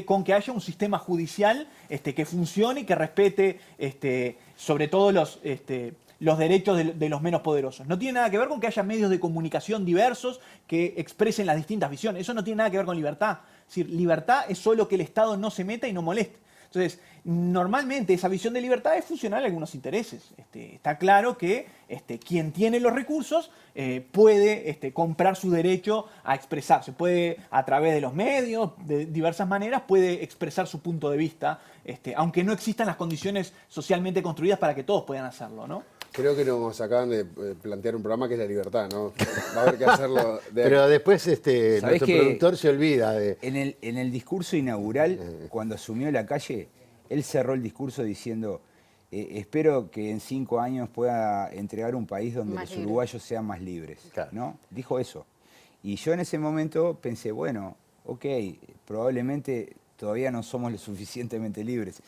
con que haya un sistema judicial que funcione y que respete sobre todo los derechos de los menos poderosos. No tiene nada que ver con que haya medios de comunicación diversos que expresen las distintas visiones. Eso no tiene nada que ver con libertad. Es decir, libertad es solo que el Estado no se meta y no moleste. Entonces, normalmente esa visión de libertad es funcional a algunos intereses. Está claro que quien tiene los recursos puede comprar su derecho a expresarse. Puede, a través de los medios, de diversas maneras, puede expresar su punto de vista, aunque no existan las condiciones socialmente construidas para que todos puedan hacerlo, ¿no? Creo que nos acaban de plantear un programa que es la libertad, ¿no? Va a haber que hacerlo. Pero después nuestro productor se olvida de... En el discurso inaugural, cuando asumió la calle, él cerró el discurso diciendo, espero que en 5 años pueda entregar un país donde los uruguayos sean más libres. Claro. ¿No? Dijo eso. Y yo en ese momento pensé, bueno, ok, probablemente todavía no somos lo suficientemente libres.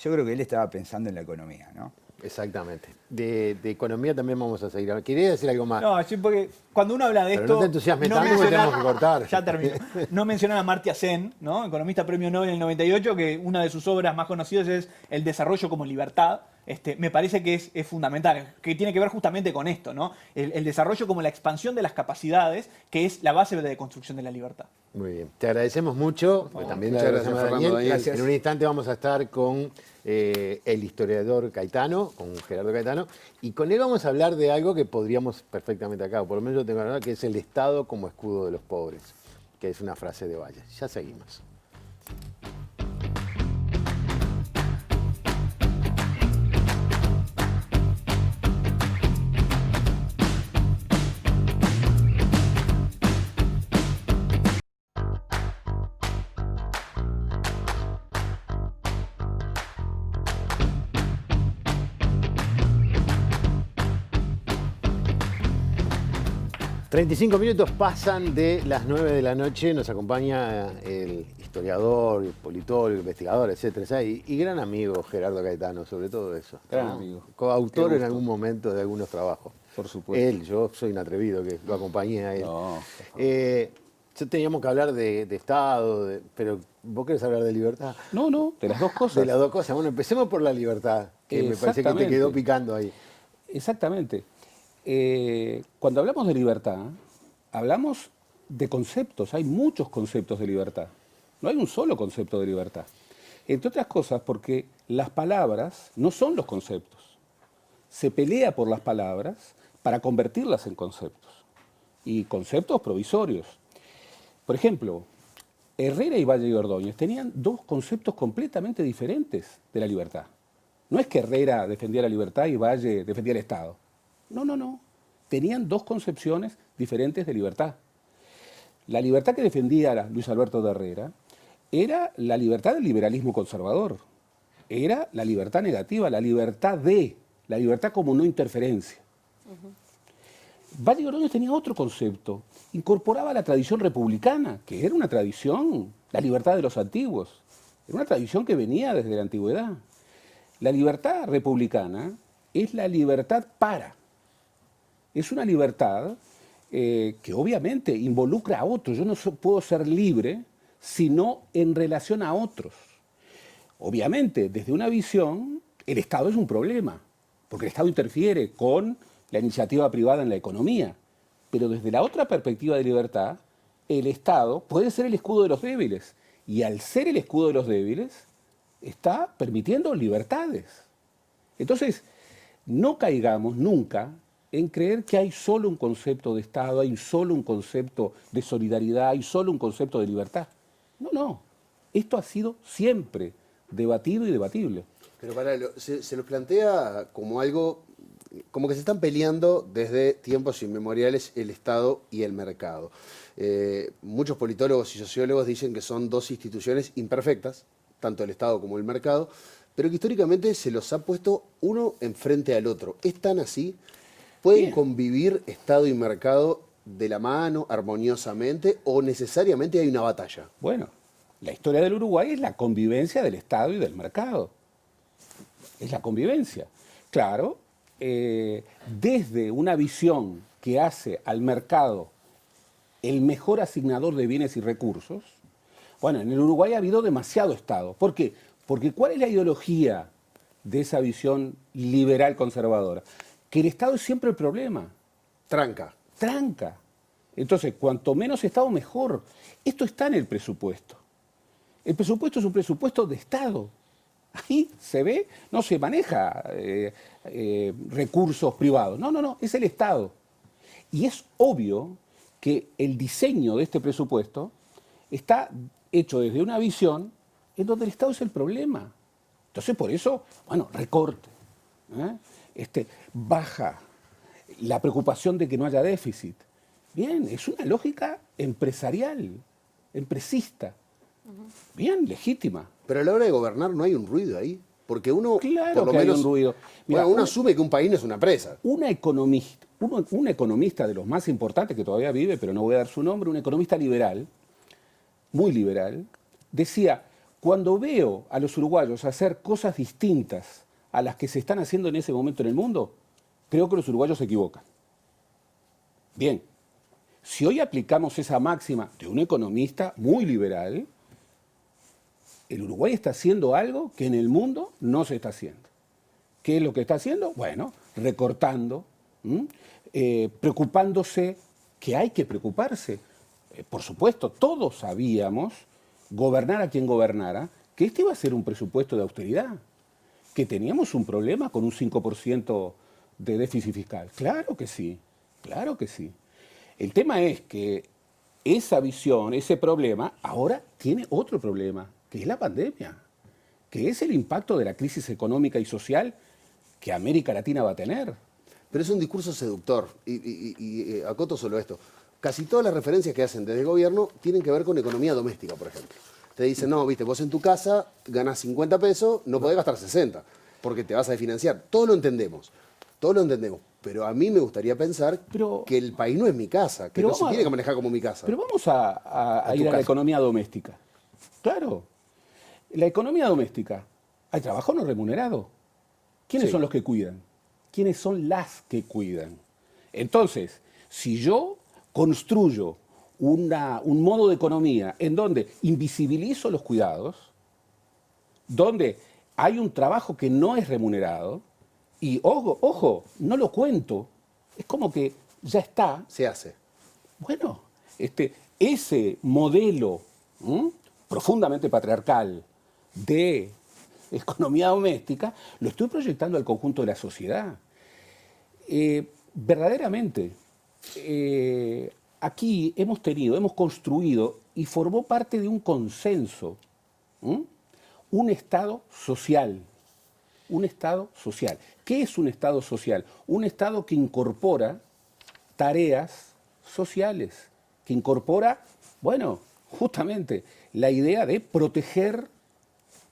Yo creo que él estaba pensando en la economía, ¿no? Exactamente. De economía también vamos a seguir. ¿Quería decir algo más? No, sí, porque cuando uno habla de Pero esto... no te entusiasmes tanto porque tenemos que cortar. Ya termino. No mencionar a Amartya Sen, ¿no? Economista premio Nobel en el 98, que una de sus obras más conocidas es El desarrollo como libertad. Me parece que es fundamental, que tiene que ver justamente con esto, ¿no? El desarrollo como la expansión de las capacidades, que es la base de construcción de la libertad. Muy bien. Te agradecemos mucho. También le agradecemos a Daniel. Gracias. En un instante vamos a estar con el historiador Caetano, con Gerardo Caetano, y con él vamos a hablar de algo que podríamos perfectamente acá, o por lo menos yo tengo que hablar, que es el Estado como escudo de los pobres, que es una frase de Valle. Ya seguimos. ...35 minutos pasan de las 9 de la noche... ...nos acompaña el historiador, el politólogo, investigador, etcétera... ...y gran amigo Gerardo Caetano, sobre todo eso. Gran amigo. Coautor en algún momento de algunos trabajos. Por supuesto. Yo soy un atrevido que lo acompañé a él. Yo teníamos que hablar de Estado, pero ¿vos querés hablar de libertad? No, de las dos cosas. De las dos cosas. Bueno, empecemos por la libertad, que me parece que te quedó picando ahí. Exactamente. Cuando hablamos de libertad, hablamos de conceptos. Hay muchos conceptos de libertad. No hay un solo concepto de libertad. Entre otras cosas porque las palabras no son los conceptos. Se pelea por las palabras para convertirlas en conceptos. Y conceptos provisorios. Por ejemplo, Herrera y Valle y Ordóñez tenían dos conceptos completamente diferentes de la libertad. No es que Herrera defendía la libertad y Valle defendía el Estado. No. Tenían dos concepciones diferentes de libertad. La libertad que defendía Luis Alberto de Herrera era la libertad del liberalismo conservador. Era la libertad negativa, la libertad como no interferencia. Valle y Ordóñez tenía otro concepto. Incorporaba la tradición republicana, que era una tradición, la libertad de los antiguos. Era una tradición que venía desde la antigüedad. La libertad republicana es la libertad para. Es una libertad que obviamente involucra a otros. Yo no puedo ser libre sino en relación a otros. Obviamente, desde una visión, el Estado es un problema, porque el Estado interfiere con la iniciativa privada en la economía. Pero desde la otra perspectiva de libertad, el Estado puede ser el escudo de los débiles. Y al ser el escudo de los débiles, está permitiendo libertades. Entonces, no caigamos nunca en creer que hay solo un concepto de Estado, hay solo un concepto de solidaridad, hay solo un concepto de libertad. No. Esto ha sido siempre debatido y debatible. Pero se lo plantea como algo, como que se están peleando desde tiempos inmemoriales el Estado y el mercado. Muchos politólogos y sociólogos dicen que son dos instituciones imperfectas, tanto el Estado como el mercado, pero que históricamente se los ha puesto uno enfrente al otro. ¿Es tan así? ¿Pueden convivir Estado y mercado de la mano, armoniosamente, o necesariamente hay una batalla? Bueno, la historia del Uruguay es la convivencia del Estado y del mercado. Es la convivencia. Claro, desde una visión que hace al mercado el mejor asignador de bienes y recursos, bueno, en el Uruguay ha habido demasiado Estado. ¿Por qué? Porque ¿cuál es la ideología de esa visión liberal conservadora? Que el Estado es siempre el problema. Tranca. Tranca. Entonces, cuanto menos Estado, mejor. Esto está en el presupuesto. El presupuesto es un presupuesto de Estado. Ahí se ve, no se maneja recursos privados. No, no, no, es el Estado. Y es obvio que el diseño de este presupuesto está hecho desde una visión en donde el Estado es el problema. Entonces, por eso, bueno, recorte. Baja la preocupación de que no haya déficit. Bien, es una lógica empresarial, empresista. Bien, legítima. Pero a la hora de gobernar no hay un ruido ahí. Porque uno, claro por lo que menos, hay un ruido. Mira, uno asume que un país no es una presa. Un economista de los más importantes que todavía vive, pero no voy a dar su nombre, un economista liberal, muy liberal, decía, cuando veo a los uruguayos hacer cosas distintas a las que se están haciendo en ese momento en el mundo, creo que los uruguayos se equivocan. Bien, si hoy aplicamos esa máxima de un economista muy liberal, el Uruguay está haciendo algo que en el mundo no se está haciendo. ¿Qué es lo que está haciendo? Bueno, recortando, preocupándose, que hay que preocuparse. Por supuesto, todos sabíamos, gobernar a quien gobernara, que este iba a ser un presupuesto de austeridad, que teníamos un problema con un 5% de déficit fiscal. Claro que sí, claro que sí. El tema es que esa visión, ese problema, ahora tiene otro problema, que es la pandemia, que es el impacto de la crisis económica y social que América Latina va a tener. Pero es un discurso seductor, y acoto solo esto. Casi todas las referencias que hacen desde el gobierno tienen que ver con economía doméstica, por ejemplo. Te dicen, no, viste, vos en tu casa ganás 50 pesos, no podés gastar 60, porque te vas a desfinanciar. Todo lo entendemos, pero a mí me gustaría pensar que el país no es mi casa, que no se tiene que manejar como mi casa. Pero vamos a ir a la economía doméstica. Claro, la economía doméstica, hay trabajo no remunerado. ¿Quiénes son los que cuidan? ¿Quiénes son las que cuidan? Entonces, si yo construyo un modo de economía en donde invisibilizo los cuidados, donde hay un trabajo que no es remunerado, y ojo, no lo cuento, es como que ya está. Se hace. Bueno, ese modelo profundamente patriarcal de economía doméstica, lo estoy proyectando al conjunto de la sociedad. Verdaderamente, aquí hemos construido y formó parte de un consenso, un Estado social. Un Estado social. ¿Qué es un Estado social? Un Estado que incorpora tareas sociales, que incorpora, bueno, justamente la idea de proteger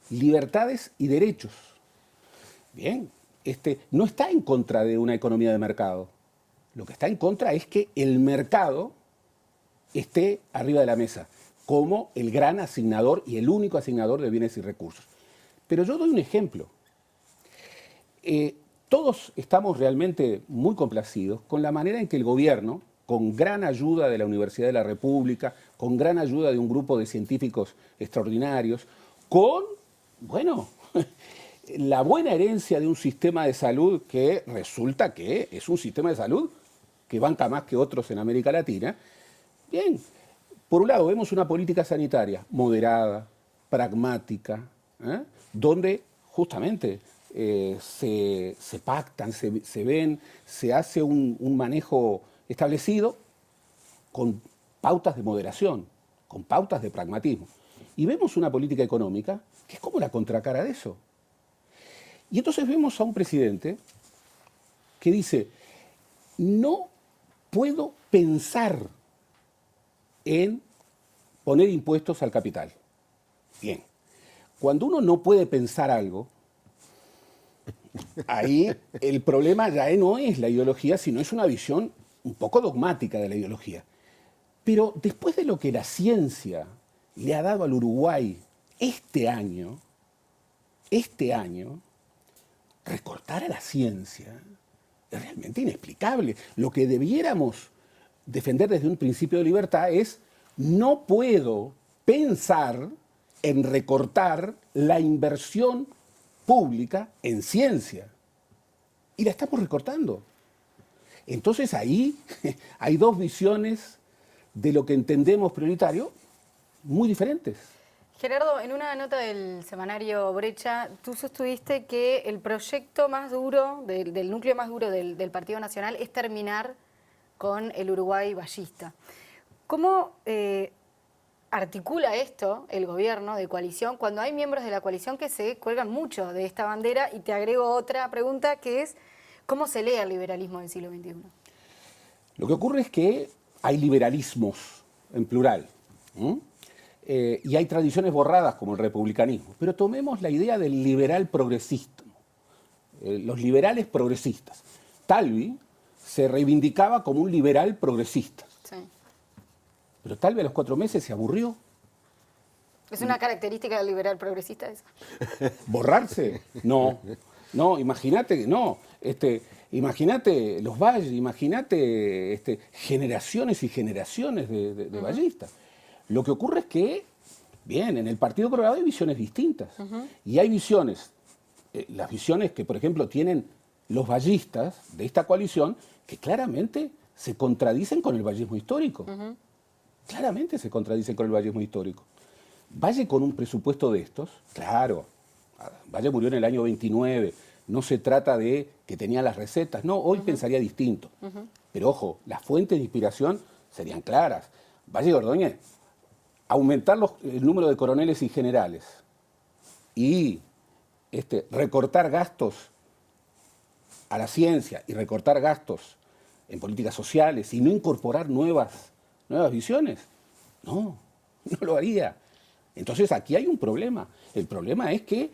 libertades y derechos. Bien, no está en contra de una economía de mercado. Lo que está en contra es que el mercado esté arriba de la mesa, como el gran asignador y el único asignador de bienes y recursos. Pero yo doy un ejemplo. Todos estamos realmente muy complacidos con la manera en que el gobierno, con gran ayuda de la Universidad de la República, con gran ayuda de un grupo de científicos extraordinarios, con, bueno, la buena herencia de un sistema de salud que resulta que es un sistema de salud que banca más que otros en América Latina. Bien, por un lado vemos una política sanitaria moderada, pragmática, donde justamente se pactan, se ven, se hace un manejo establecido con pautas de moderación, con pautas de pragmatismo. Y vemos una política económica que es como la contracara de eso. Y entonces vemos a un presidente que dice, no puedo pensar en poner impuestos al capital. Bien, cuando uno no puede pensar algo, ahí el problema ya no es la ideología, sino es una visión un poco dogmática de la ideología. Pero después de lo que la ciencia le ha dado al Uruguay este año, recortar a la ciencia es realmente inexplicable. Lo que debiéramos defender desde un principio de libertad es: no puedo pensar en recortar la inversión pública en ciencia. Y la estamos recortando. Entonces ahí hay dos visiones de lo que entendemos prioritario muy diferentes. Gerardo, en una nota del semanario Brecha, tú sostuviste que el proyecto más duro, del núcleo más duro del Partido Nacional, es terminar con el Uruguay ballista. ¿Cómo articula esto el gobierno de coalición cuando hay miembros de la coalición que se cuelgan mucho de esta bandera? Y te agrego otra pregunta, que es: ¿cómo se lee el liberalismo del siglo XXI? Lo que ocurre es que hay liberalismos en plural. Y hay tradiciones borradas como el republicanismo. Pero tomemos la idea del liberal progresista. Los liberales progresistas. Talvi se reivindicaba como un liberal progresista. Sí. Pero Talvi a los 4 meses se aburrió. ¿Es una característica del liberal progresista eso? ¿Borrarse? No. No, imagínate, no. Imagínate los valles, imagínate generaciones y generaciones de ballistas. Lo que ocurre es que, bien, en el Partido Colorado hay visiones distintas. Y hay visiones, las visiones que, por ejemplo, tienen los ballistas de esta coalición, que claramente se contradicen con el vallismo histórico. Claramente se contradicen con el vallismo histórico. Valle con un presupuesto de estos, claro, Valle murió en el año 29, no se trata de que tenía las recetas, no, hoy pensaría distinto. Pero ojo, las fuentes de inspiración serían claras. Valle y Ordóñez, aumentar el número de coroneles y generales y recortar gastos a la ciencia y recortar gastos en políticas sociales y no incorporar nuevas visiones, no lo haría. Entonces aquí hay un problema. El problema es que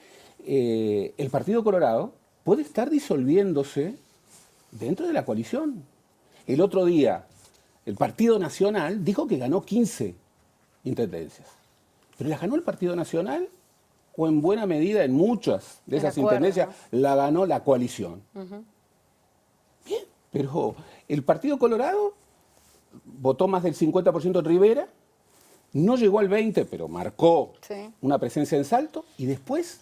el Partido Colorado puede estar disolviéndose dentro de la coalición. El otro día el Partido Nacional dijo que ganó 15 intendencias. ¿Pero las ganó el Partido Nacional o en buena medida en muchas de esas intendencias la ganó la coalición? Bien, pero el Partido Colorado votó más del 50% en Rivera, no llegó al 20%, pero marcó una presencia en Salto, y después,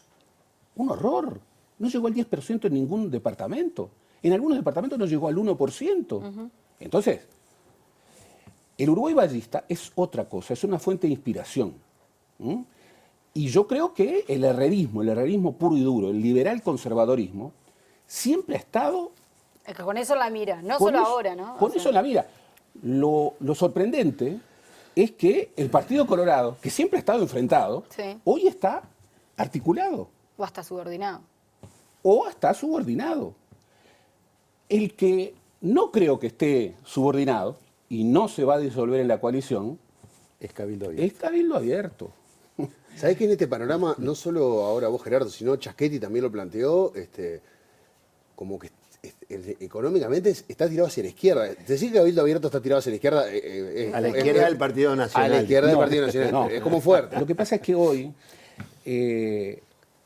un horror, no llegó al 10% en ningún departamento. En algunos departamentos no llegó al 1%. Entonces, el Uruguay ballista es otra cosa, es una fuente de inspiración. Y yo creo que el herrerismo puro y duro, el liberal conservadorismo, siempre ha estado... Es que con eso en la mira, no solo ahora, ¿no? Con eso en la mira. Lo sorprendente es que el Partido Colorado, que siempre ha estado enfrentado, hoy está articulado. O hasta subordinado. O hasta subordinado. El que no creo que esté subordinado y no se va a disolver en la coalición es Cabildo Abierto. Es Cabildo Abierto. ¿Sabés que en este panorama, no solo ahora vos, Gerardo, sino Chaschetti también lo planteó, como que económicamente está tirado hacia la izquierda? Decir que Cabildo Abierto está tirado hacia la izquierda... a la izquierda del Partido Nacional. A la izquierda del Partido Nacional. No. Es como fuerte. Lo que pasa es que hoy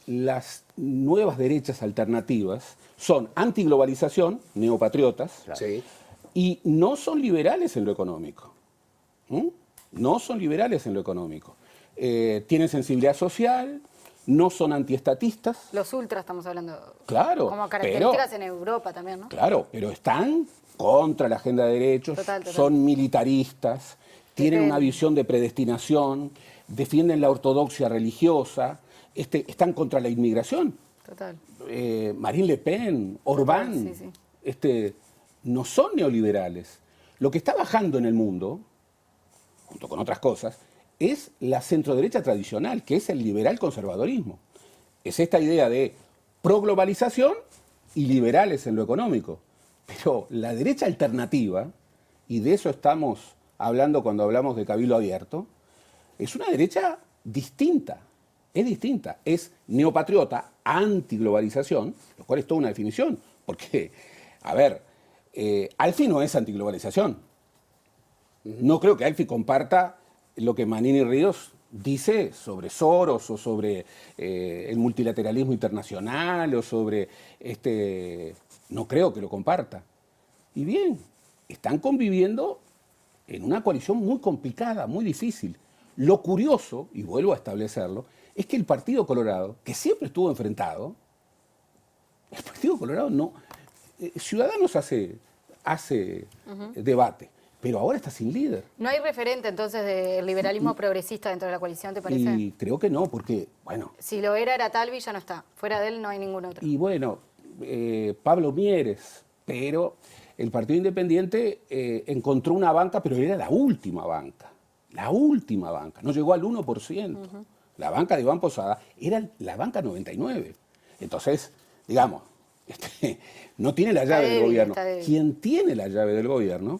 las nuevas derechas alternativas son antiglobalización, neopatriotas, y no son liberales en lo económico. No son liberales en lo económico. Tienen sensibilidad social, no son antiestatistas. Los ultras estamos hablando. Claro. Como características en Europa también, ¿no? Claro, pero están contra la agenda de derechos, Total. son militaristas, tienen una visión de predestinación, defienden la ortodoxia religiosa, están contra la inmigración. Total. Marine Le Pen, Orbán, no son neoliberales. Lo que está bajando en el mundo, junto con otras cosas, es la centroderecha tradicional, que es el liberal conservadorismo. Es esta idea de proglobalización y liberales en lo económico. Pero la derecha alternativa, y de eso estamos hablando cuando hablamos de Cabildo Abierto, es una derecha distinta. Es distinta. Es neopatriota, antiglobalización, lo cual es toda una definición. Porque, a ver, Alfi no es antiglobalización. No creo que Alfi comparta lo que Manini Ríos dice sobre Soros o sobre el multilateralismo internacional o sobre no creo que lo comparta. Y bien, están conviviendo en una coalición muy complicada, muy difícil. Lo curioso, y vuelvo a establecerlo, es que el Partido Colorado, que siempre estuvo enfrentado, el Partido Colorado no... Ciudadanos hace debate, pero ahora está sin líder. ¿No hay referente entonces del liberalismo progresista dentro de la coalición, te parece? Y creo que no, porque, bueno... Si lo era Talvi, ya no está. Fuera de él no hay ningún otro. Y bueno, Pablo Mieres, pero el Partido Independiente encontró una banca, pero era la última banca. La última banca. No llegó al 1%. La banca de Iván Posada era la banca 99. Entonces, digamos, no tiene la llave del gobierno. Quien tiene la llave del gobierno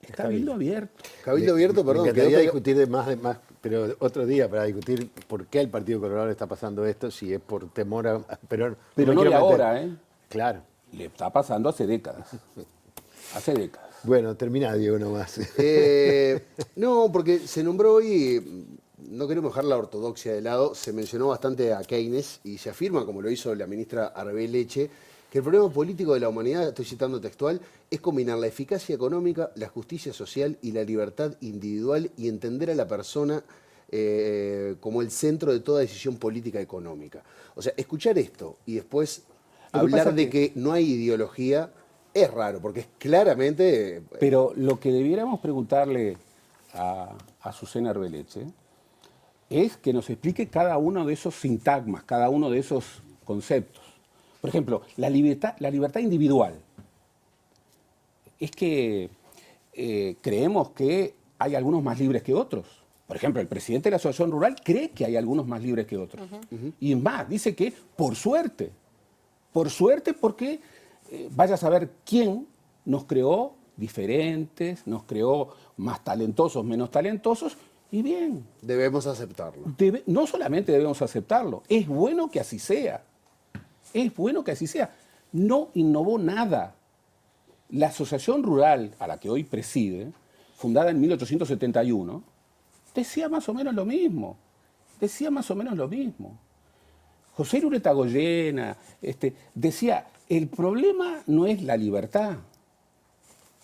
es Cabildo Abierto. Cabildo Abierto, perdón. Me encantaría discutir de más, pero otro día para discutir por qué el Partido Colorado le está pasando esto, si es por temor a... Pero no de ahora, ¿eh? Claro. Le está pasando hace décadas. Hace décadas. Bueno, termina, Diego, nomás. No, porque se nombró hoy, no queremos dejar la ortodoxia de lado, se mencionó bastante a Keynes y se afirma, como lo hizo la ministra Arbeleche, que el problema político de la humanidad, estoy citando textual, es combinar la eficacia económica, la justicia social y la libertad individual y entender a la persona como el centro de toda decisión política económica. O sea, escuchar esto y después hablar de que no hay ideología es raro, porque es claramente... Pero lo que debiéramos preguntarle a Azucena Arbeleche es que nos explique cada uno de esos sintagmas, cada uno de esos conceptos. Por ejemplo, la libertad individual. Es que creemos que hay algunos más libres que otros. Por ejemplo, el presidente de la Asociación Rural cree que hay algunos más libres que otros. Y más, dice que por suerte porque vaya a saber quién nos creó diferentes, nos creó más talentosos, menos talentosos, y bien. Debemos aceptarlo. No solamente debemos aceptarlo, es bueno que así sea. Es bueno que así sea. No innovó nada. La Asociación Rural, a la que hoy preside, fundada en 1871, decía más o menos lo mismo. José Uretagoyena decía, el problema no es la libertad.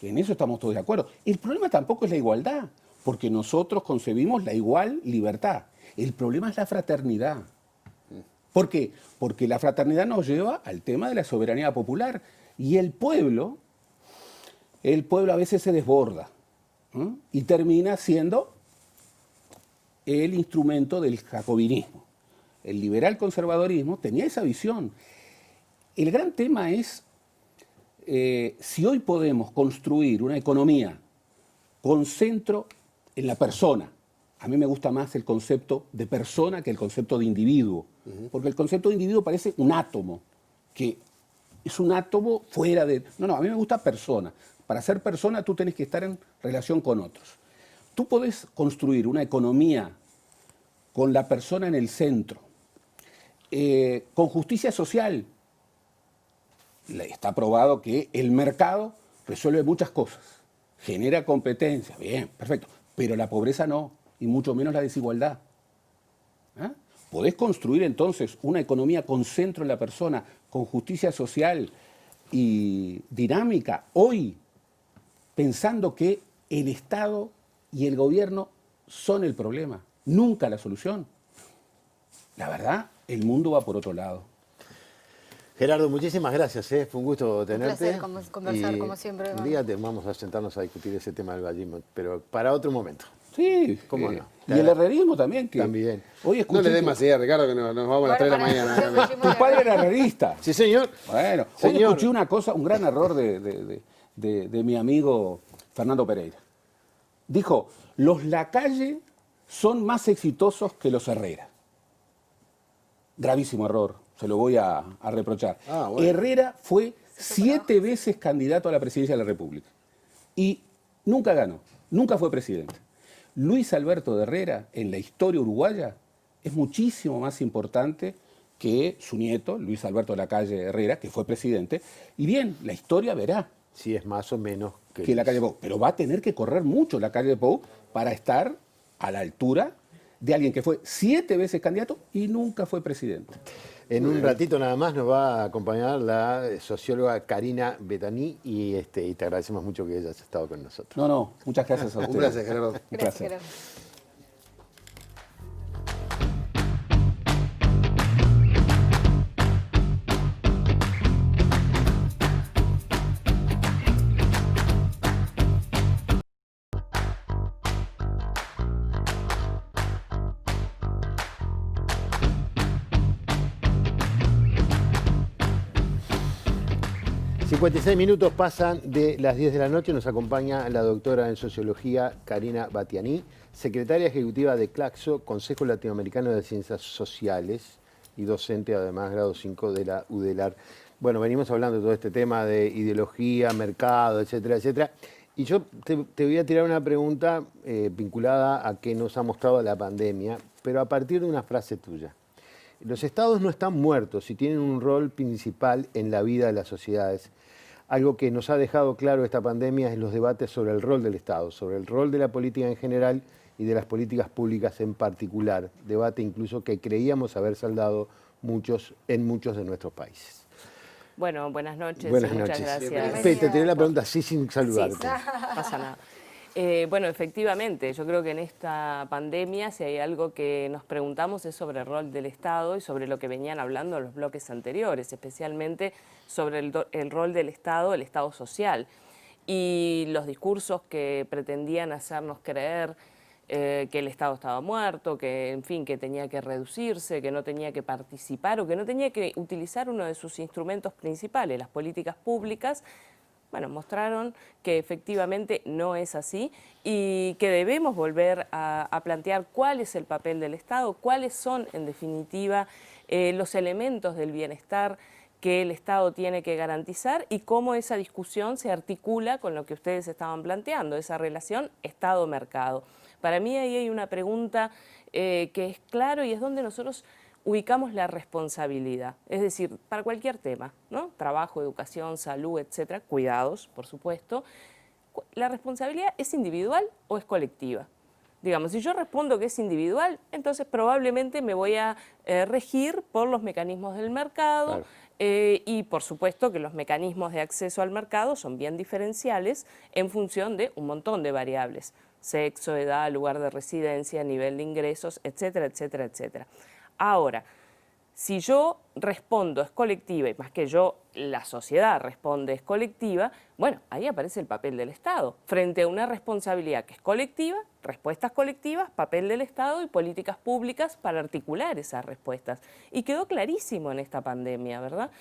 En eso estamos todos de acuerdo. El problema tampoco es la igualdad, porque nosotros concebimos la igual libertad. El problema es la fraternidad. ¿Por qué? Porque la fraternidad nos lleva al tema de la soberanía popular. Y el pueblo a veces se desborda, ¿eh? Y termina siendo el instrumento del jacobinismo. El liberal conservadorismo tenía esa visión. El gran tema es si hoy podemos construir una economía con centro en la persona. A mí me gusta más el concepto de persona que el concepto de individuo, porque el concepto de individuo parece un átomo, que es un átomo fuera de... No, a mí me gusta persona. Para ser persona tú tienes que estar en relación con otros. Tú podés construir una economía con la persona en el centro, con justicia social. Está probado que el mercado resuelve muchas cosas, genera competencia, bien, perfecto, pero la pobreza no, y mucho menos la desigualdad. ¿Ah? Podés construir entonces una economía con centro en la persona, con justicia social y dinámica, hoy, pensando que el Estado y el gobierno son el problema, nunca la solución. La verdad, el mundo va por otro lado. Gerardo, muchísimas gracias, fue un gusto tenerte. Un placer conversar, como siempre. Un día vamos a sentarnos a discutir ese tema del vallismo, pero para otro momento. Sí. ¿Cómo no? Y el herrerismo también. Que también. Hoy no le dé más idea, Ricardo, que nos vamos a las 3 de la mañana. Tu padre era herrerista. Sí, señor. Bueno, hoy escuché una cosa, un gran error de mi amigo Fernando Pereira. Dijo, los Lacalle son más exitosos que los Herrera. Gravísimo error, se lo voy a reprochar. Bueno. Herrera fue 7 veces candidato a la presidencia de la República y nunca ganó, nunca fue presidente. Luis Alberto de Herrera, en la historia uruguaya, es muchísimo más importante que su nieto, Luis Alberto Lacalle Herrera, que fue presidente. Y bien, la historia verá. Si es más o menos que Lacalle Pou. Pero va a tener que correr mucho Lacalle Pou para estar a la altura de alguien que fue 7 veces candidato y nunca fue presidente. En un ratito nada más nos va a acompañar la socióloga Karina Betani y te agradecemos mucho que hayas estado con nosotros. No, muchas gracias a ustedes. Un placer, Gerardo. Un placer. Gracias. 56 minutos pasan de las 10 de la noche. Nos acompaña la doctora en Sociología Karina Betani, secretaria ejecutiva de CLACSO, Consejo Latinoamericano de Ciencias Sociales, y docente además grado 5 de la UDELAR. Bueno, venimos hablando de todo este tema de ideología, mercado, etcétera, etcétera. Y yo te voy a tirar una pregunta vinculada a qué nos ha mostrado la pandemia, pero a partir de una frase tuya. Los estados no están muertos y tienen un rol principal en la vida de las sociedades. Algo que nos ha dejado claro esta pandemia es los debates sobre el rol del Estado, sobre el rol de la política en general y de las políticas públicas en particular. Debate incluso que creíamos haber saldado en muchos de nuestros países. Bueno, buenas noches. Buenas muchas noches. gracias. Te tiré la pregunta así sin saludarte. Sí, no pasa nada. Bueno, efectivamente, yo creo que en esta pandemia, si hay algo que nos preguntamos es sobre el rol del Estado y sobre lo que venían hablando los bloques anteriores, especialmente sobre el rol del Estado, el Estado social, y los discursos que pretendían hacernos creer que el Estado estaba muerto, que en fin, que tenía que reducirse, que no tenía que participar o que no tenía que utilizar uno de sus instrumentos principales, las políticas públicas. Bueno, mostraron que efectivamente no es así y que debemos volver a plantear cuál es el papel del Estado, cuáles son, en definitiva, los elementos del bienestar que el Estado tiene que garantizar y cómo esa discusión se articula con lo que ustedes estaban planteando, esa relación Estado-mercado. Para mí ahí hay una pregunta que es claro y es donde nosotros ubicamos la responsabilidad, es decir, para cualquier tema, ¿no? Trabajo, educación, salud, etcétera, cuidados, por supuesto. ¿La responsabilidad es individual o es colectiva? Digamos, si yo respondo que es individual, entonces probablemente me voy a regir por los mecanismos del mercado. Claro. Y por supuesto que los mecanismos de acceso al mercado son bien diferenciales en función de un montón de variables: sexo, edad, lugar de residencia, nivel de ingresos, etcétera, etcétera, etcétera. Ahora, si yo respondo es colectiva, y más que yo, la sociedad responde es colectiva, bueno, ahí aparece el papel del Estado. Frente a una responsabilidad que es colectiva, respuestas colectivas, papel del Estado y políticas públicas para articular esas respuestas. Y quedó clarísimo en esta pandemia, ¿verdad?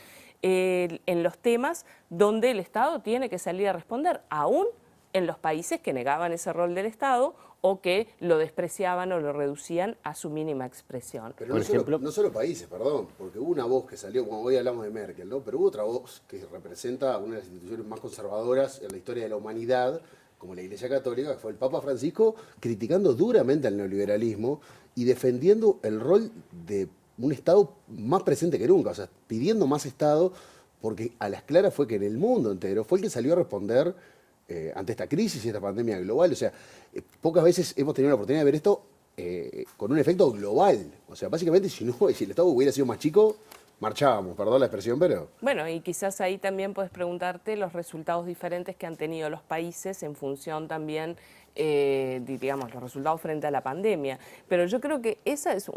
En los temas donde el Estado tiene que salir a responder, aún en los países que negaban ese rol del Estado o que lo despreciaban o lo reducían a su mínima expresión. Pero no solo países, perdón, porque hubo una voz que salió, como hoy hablamos de Merkel, ¿no? Pero hubo otra voz que representa una de las instituciones más conservadoras en la historia de la humanidad, como la Iglesia Católica, que fue el Papa Francisco, criticando duramente al neoliberalismo y defendiendo el rol de un Estado más presente que nunca, o sea, pidiendo más Estado, porque a las claras fue que en el mundo entero fue el que salió a responder ante esta crisis y esta pandemia global. O sea, pocas veces hemos tenido la oportunidad de ver esto con un efecto global. O sea, básicamente, si el Estado hubiera sido más chico, marchábamos, perdón la expresión, pero... Bueno, y quizás ahí también puedes preguntarte los resultados diferentes que han tenido los países en función también, digamos, los resultados frente a la pandemia. Pero yo creo que ese es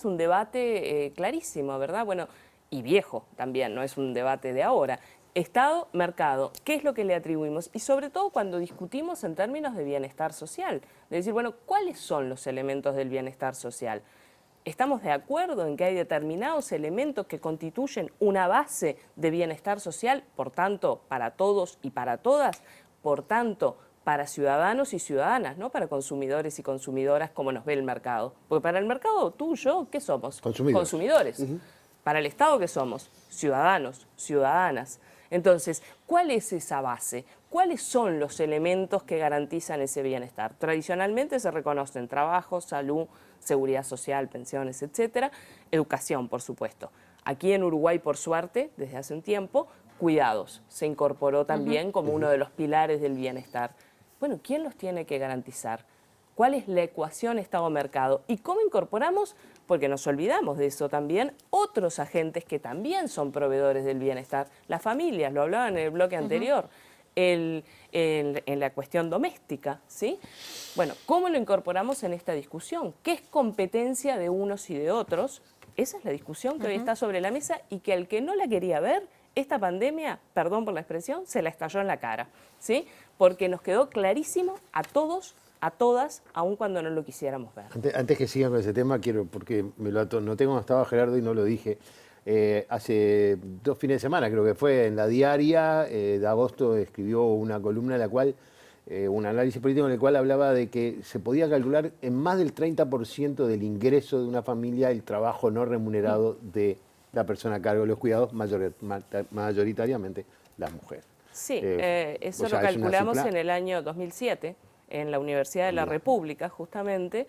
un debate clarísimo, ¿verdad? Bueno, y viejo también, no es un debate de ahora. Estado, mercado, ¿qué es lo que le atribuimos? Y sobre todo cuando discutimos en términos de bienestar social, de decir, bueno, ¿cuáles son los elementos del bienestar social? ¿Estamos de acuerdo en que hay determinados elementos que constituyen una base de bienestar social, por tanto, para todos y para todas, por tanto, para ciudadanos y ciudadanas, ¿no? Para consumidores y consumidoras, como nos ve el mercado? Porque para el mercado, tú y yo, ¿qué somos? Consumidores. Para el Estado, ¿qué somos? Ciudadanos, ciudadanas. Entonces, ¿cuál es esa base? ¿Cuáles son los elementos que garantizan ese bienestar? Tradicionalmente se reconocen trabajo, salud, seguridad social, pensiones, etcétera, educación, por supuesto. Aquí en Uruguay, por suerte, desde hace un tiempo, cuidados se incorporó también como uno de los pilares del bienestar. Bueno, ¿quién los tiene que garantizar? ¿Cuál es la ecuación Estado-mercado? ¿Y cómo incorporamos, porque nos olvidamos de eso también, otros agentes que también son proveedores del bienestar? Las familias, lo hablaba en el bloque anterior, en la cuestión doméstica, ¿sí? Bueno, ¿cómo lo incorporamos en esta discusión? ¿Qué es competencia de unos y de otros? Esa es la discusión que hoy está sobre la mesa y que al que no la quería ver, esta pandemia, perdón por la expresión, se la estalló en la cara, ¿sí? Porque nos quedó clarísimo a todos, a todas, aun cuando no lo quisiéramos ver. Antes que sigan con ese tema, quiero, porque me lo anoté cuando estaba Gerardo y no lo dije, hace 2 fines de semana, creo que fue, en La Diaria de agosto, escribió una columna en la cual, un análisis político en el cual hablaba de que se podía calcular en más del 30% del ingreso de una familia el trabajo no remunerado de la persona a cargo de los cuidados, mayoritariamente las mujeres. Sí, eso lo calculamos en el año 2007, en la Universidad de la República, justamente,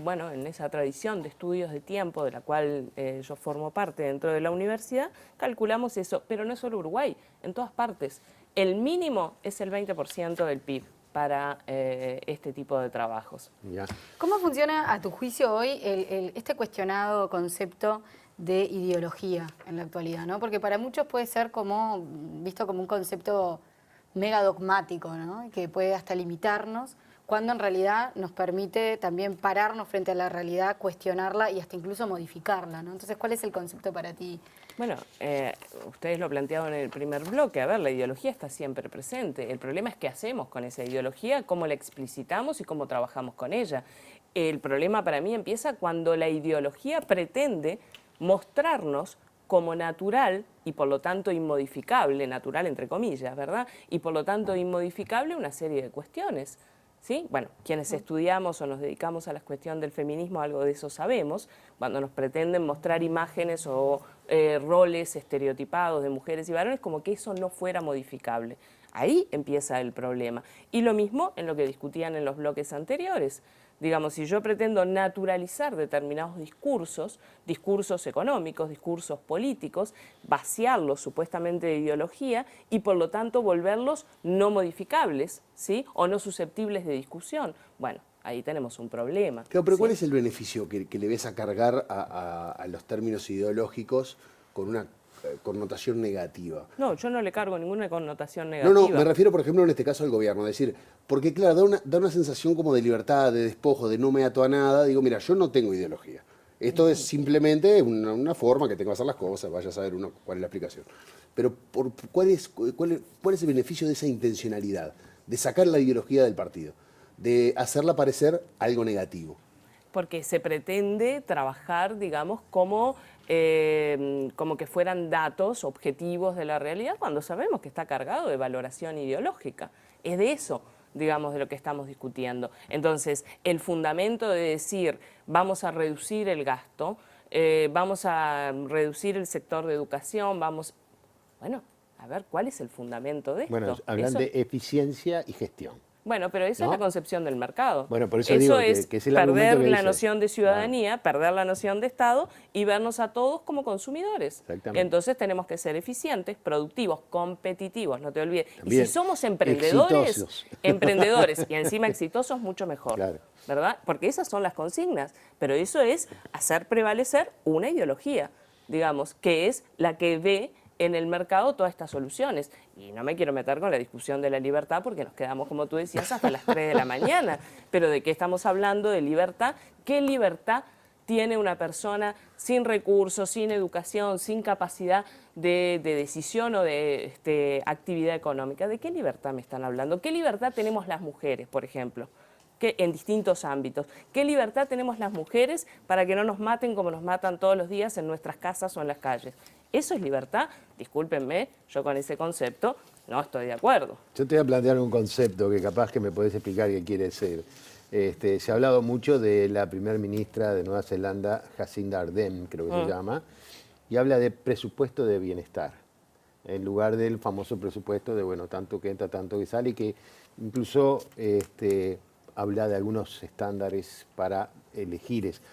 bueno, en esa tradición de estudios de tiempo, de la cual yo formo parte dentro de la universidad, calculamos eso, pero no es solo Uruguay, en todas partes. El mínimo es el 20% del PIB para este tipo de trabajos. Ya. ¿Cómo funciona, a tu juicio, hoy este cuestionado concepto de ideología en la actualidad, ¿no? Porque para muchos puede ser como visto como un concepto mega dogmático, ¿no? Que puede hasta limitarnos, cuando en realidad nos permite también pararnos frente a la realidad, cuestionarla y hasta incluso modificarla, ¿no? Entonces, ¿cuál es el concepto para ti? Bueno, ustedes lo planteaban en el primer bloque. A ver, la ideología está siempre presente. El problema es qué hacemos con esa ideología, cómo la explicitamos y cómo trabajamos con ella. El problema para mí empieza cuando la ideología pretende mostrarnos como natural y por lo tanto inmodificable, natural entre comillas, ¿verdad? Y por lo tanto inmodificable una serie de cuestiones, ¿sí? Bueno, quienes estudiamos o nos dedicamos a la cuestión del feminismo, algo de eso sabemos, cuando nos pretenden mostrar imágenes o roles estereotipados de mujeres y varones como que eso no fuera modificable. Ahí empieza el problema. Y lo mismo en lo que discutían en los bloques anteriores. Digamos, si yo pretendo naturalizar determinados discursos, discursos económicos, discursos políticos, vaciarlos supuestamente de ideología y por lo tanto volverlos no modificables, ¿sí? O no susceptibles de discusión. Bueno, ahí tenemos un problema. Claro, pero ¿sí? ¿cuál es el beneficio que le ves a cargar a los términos ideológicos con una connotación negativa? No, yo no le cargo ninguna connotación negativa. No, me refiero, por ejemplo, en este caso al gobierno. Es decir, porque claro, da una sensación como de libertad, de despojo, de no me ato a nada. Digo, mira, yo no tengo ideología. Esto es simplemente una forma que tengo de hacer las cosas, vaya a saber uno cuál es la aplicación. Pero ¿cuál es el beneficio de esa intencionalidad? De sacar la ideología del partido, de hacerla parecer algo negativo. Porque se pretende trabajar, digamos, como que fueran datos objetivos de la realidad, cuando sabemos que está cargado de valoración ideológica. Es de eso, digamos, de lo que estamos discutiendo. Entonces, el fundamento de decir vamos a reducir el gasto, vamos a reducir el sector de educación, bueno, a ver, ¿cuál es el fundamento de esto? Bueno, hablan de eficiencia y gestión. Bueno, pero esa es la concepción del mercado. Bueno, por eso digo es que es el perder que la dice. noción de ciudadanía, perder la noción de Estado y vernos a todos como consumidores. Exactamente. Entonces tenemos que ser eficientes, productivos, competitivos, no te olvides. También y si somos emprendedores, emprendedores y encima exitosos, mucho mejor. Claro. ¿Verdad? Porque esas son las consignas. Pero eso es hacer prevalecer una ideología, digamos, que es la que ve en el mercado todas estas soluciones. Y no me quiero meter con la discusión de la libertad porque nos quedamos, como tú decías, hasta las 3 de la mañana. Pero ¿de qué estamos hablando? De libertad. ¿Qué libertad tiene una persona sin recursos, sin educación, sin capacidad de decisión o de actividad económica? ¿De qué libertad me están hablando? ¿Qué libertad tenemos las mujeres, por ejemplo? En distintos ámbitos. ¿Qué libertad tenemos las mujeres para que no nos maten como nos matan todos los días en nuestras casas o en las calles? ¿Eso es libertad? Discúlpenme, yo con ese concepto no estoy de acuerdo. Yo te voy a plantear un concepto que capaz que me podés explicar qué quiere decir. Se ha hablado mucho de la primer ministra de Nueva Zelanda, Jacinda Ardern, creo que se llama, y habla de presupuesto de bienestar, en lugar del famoso presupuesto de, bueno, tanto que entra, tanto que sale, y que incluso habla de algunos estándares para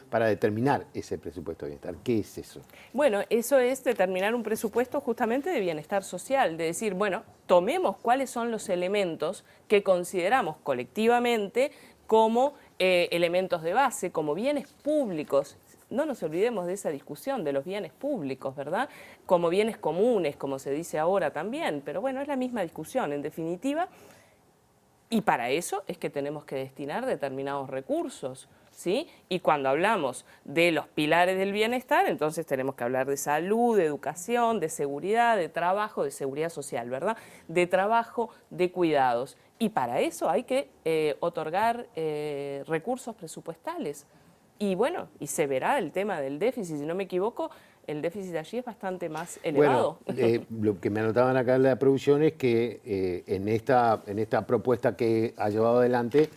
para determinar ese presupuesto de bienestar. ¿Qué es eso? Bueno, eso es determinar un presupuesto justamente de bienestar social, de decir, bueno, tomemos cuáles son los elementos que consideramos colectivamente como elementos de base como bienes públicos. No nos olvidemos de esa discusión de los bienes públicos, ¿verdad? Como bienes comunes, como se dice ahora también, pero bueno, es la misma discusión, en definitiva, y para eso es que tenemos que destinar determinados recursos, ¿sí? Y cuando hablamos de los pilares del bienestar, entonces tenemos que hablar de salud, de educación, de seguridad, de trabajo, de seguridad social, ¿verdad? De trabajo, de cuidados, y para eso hay que otorgar recursos presupuestales. Y bueno, y se verá el tema del déficit, si no me equivoco, el déficit allí es bastante más elevado. Bueno, lo que me anotaban acá en la producción es que en esta propuesta que ha llevado adelante,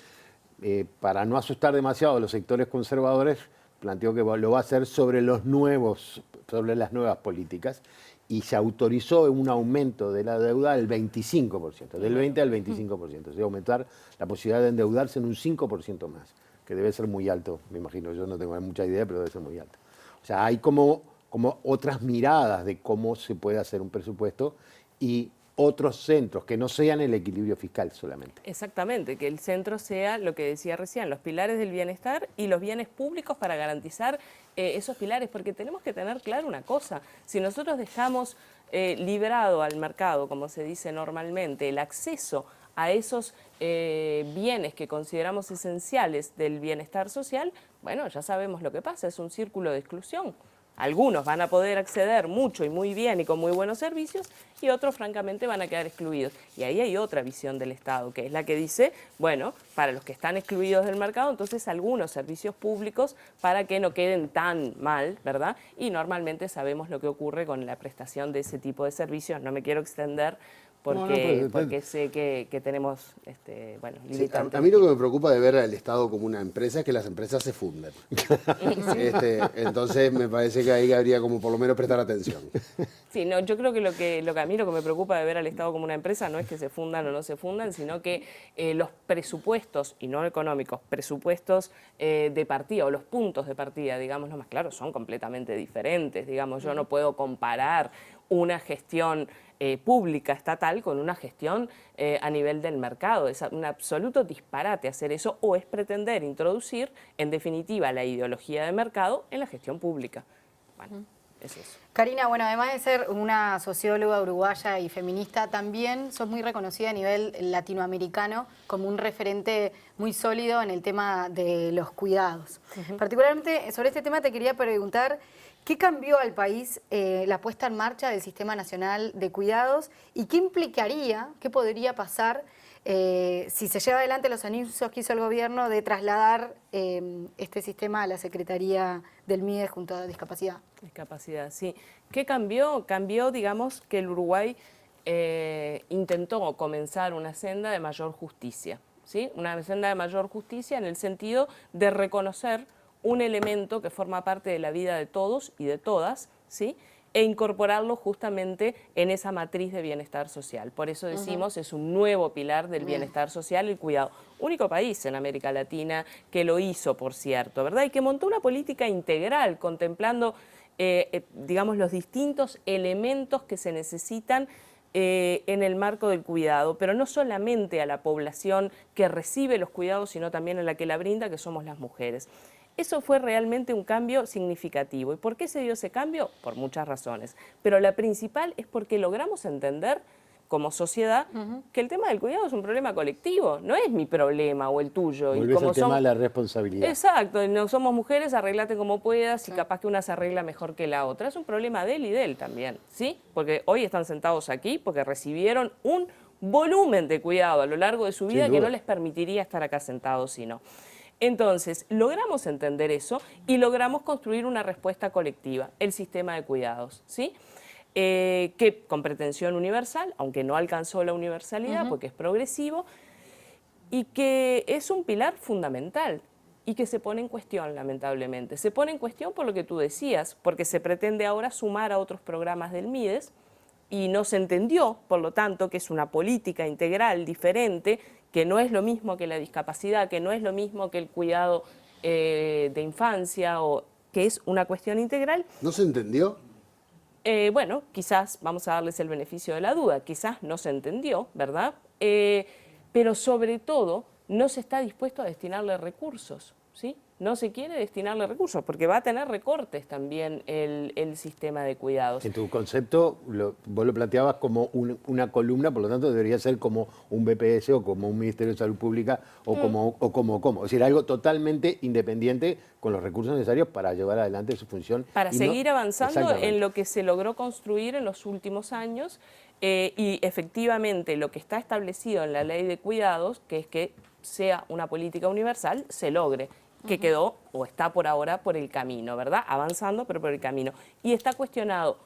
para no asustar demasiado a los sectores conservadores, planteó que lo va a hacer sobre las nuevas políticas, y se autorizó un aumento de la deuda del 25%, del 20 al 25%, o sea, aumentar la posibilidad de endeudarse en un 5% más, que debe ser muy alto, me imagino, yo no tengo mucha idea, pero debe ser muy alto. O sea, hay como otras miradas de cómo se puede hacer un presupuesto y otros centros que no sean el equilibrio fiscal solamente. Exactamente, que el centro sea lo que decía recién, los pilares del bienestar y los bienes públicos para garantizar esos pilares, porque tenemos que tener claro una cosa, si nosotros dejamos librado al mercado, como se dice normalmente, el acceso a esos bienes que consideramos esenciales del bienestar social, bueno, ya sabemos lo que pasa, es un círculo de exclusión. Algunos van a poder acceder mucho y muy bien y con muy buenos servicios, y otros francamente van a quedar excluidos. Y ahí hay otra visión del Estado, que es la que dice, bueno, para los que están excluidos del mercado, entonces algunos servicios públicos para que no queden tan mal, ¿verdad? Y normalmente sabemos lo que ocurre con la prestación de ese tipo de servicios. No me quiero extender porque sé que tenemos limitantes. Sí, a mí lo que me preocupa de ver al Estado como una empresa es que las empresas se funden. Entonces me parece que ahí habría como por lo menos prestar atención. Sí, no, yo creo que lo que a mí lo que me preocupa de ver al Estado como una empresa no es que se fundan o no se fundan, sino que los presupuestos, y no económicos, presupuestos de partida o los puntos de partida, digámoslo más claro, son completamente diferentes. Digamos, yo no puedo comparar una gestión pública estatal con una gestión a nivel del mercado. Es un absoluto disparate hacer eso, o es pretender introducir, en definitiva, la ideología de mercado en la gestión pública. Bueno, es eso. Karina, bueno, además de ser una socióloga uruguaya y feminista, también sos muy reconocida a nivel latinoamericano como un referente muy sólido en el tema de los cuidados. Particularmente sobre este tema te quería preguntar, ¿qué cambió al país la puesta en marcha del Sistema Nacional de Cuidados y qué implicaría, qué podría pasar si se lleva adelante los anuncios que hizo el gobierno de trasladar este sistema a la Secretaría del MIDES junto a Discapacidad? Discapacidad, sí. ¿Qué cambió? Cambió, digamos, que el Uruguay intentó comenzar una senda de mayor justicia, ¿sí? Una senda de mayor justicia en el sentido de reconocer un elemento que forma parte de la vida de todos y de todas, ¿sí? E incorporarlo justamente en esa matriz de bienestar social. Por eso decimos, es un nuevo pilar del bienestar social, el cuidado. Único país en América Latina que lo hizo, por cierto, ¿verdad? Y que montó una política integral contemplando, digamos, los distintos elementos que se necesitan en el marco del cuidado, pero no solamente a la población que recibe los cuidados, sino también a la que la brinda, que somos las mujeres. Eso fue realmente un cambio significativo. ¿Y por qué se dio ese cambio? Por muchas razones. Pero la principal es porque logramos entender como sociedad que el tema del cuidado es un problema colectivo, no es mi problema o el tuyo. Volvés al tema de la responsabilidad. Exacto, no somos mujeres, arreglate como puedas y capaz que una se arregla mejor que la otra. Es un problema de él y de él también, ¿sí? Porque hoy están sentados aquí porque recibieron un volumen de cuidado a lo largo de su vida que no les permitiría estar acá sentados si no. Entonces, logramos entender eso y logramos construir una respuesta colectiva, el sistema de cuidados, ¿sí? Que con pretensión universal, aunque no alcanzó la universalidad porque es progresivo, y que es un pilar fundamental y que se pone en cuestión, lamentablemente. Se pone en cuestión por lo que tú decías, porque se pretende ahora sumar a otros programas del MIDES y no se entendió, por lo tanto, que es una política integral diferente, que no es lo mismo que la discapacidad, que no es lo mismo que el cuidado de infancia, o que es una cuestión integral. ¿No se entendió? Bueno, quizás vamos a darles el beneficio de la duda, quizás no se entendió, ¿verdad? Pero sobre todo no se está dispuesto a destinarle recursos, ¿sí? No se quiere destinarle recursos, porque va a tener recortes también el sistema de cuidados. En tu concepto, vos lo planteabas como una columna, por lo tanto debería ser como un BPS o como un Ministerio de Salud Pública o como. Es decir, algo totalmente independiente con los recursos necesarios para llevar adelante su función. Para seguir avanzando en lo que se logró construir en los últimos años y efectivamente lo que está establecido en la Ley de Cuidados, que es que sea una política universal, se logre. Que quedó o está por ahora por el camino, ¿verdad? Avanzando, pero por el camino. Y está cuestionado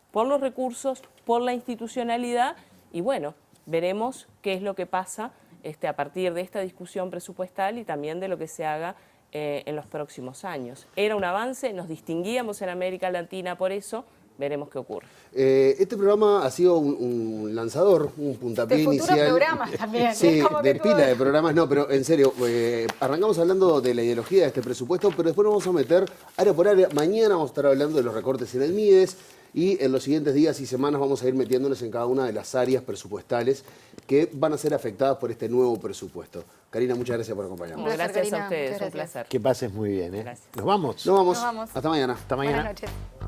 por los recursos, por la institucionalidad y bueno, veremos qué es lo que pasa a partir de esta discusión presupuestal y también de lo que se haga en los próximos años. Era un avance, nos distinguíamos en América Latina por eso, veremos qué ocurre. Este programa ha sido un lanzador, un puntapié de inicial. De programas también. Sí, de pila de programas. No, pero en serio, arrancamos hablando de la ideología de este presupuesto, pero después nos vamos a meter área por área. Mañana vamos a estar hablando de los recortes en el MIDES y en los siguientes días y semanas vamos a ir metiéndonos en cada una de las áreas presupuestales que van a ser afectadas por este nuevo presupuesto. Karina, muchas gracias por acompañarnos. Gracias a ustedes, un placer. Que pases muy bien. Gracias. ¿Nos vamos? Nos vamos. Hasta mañana. Hasta mañana. Buenas noches.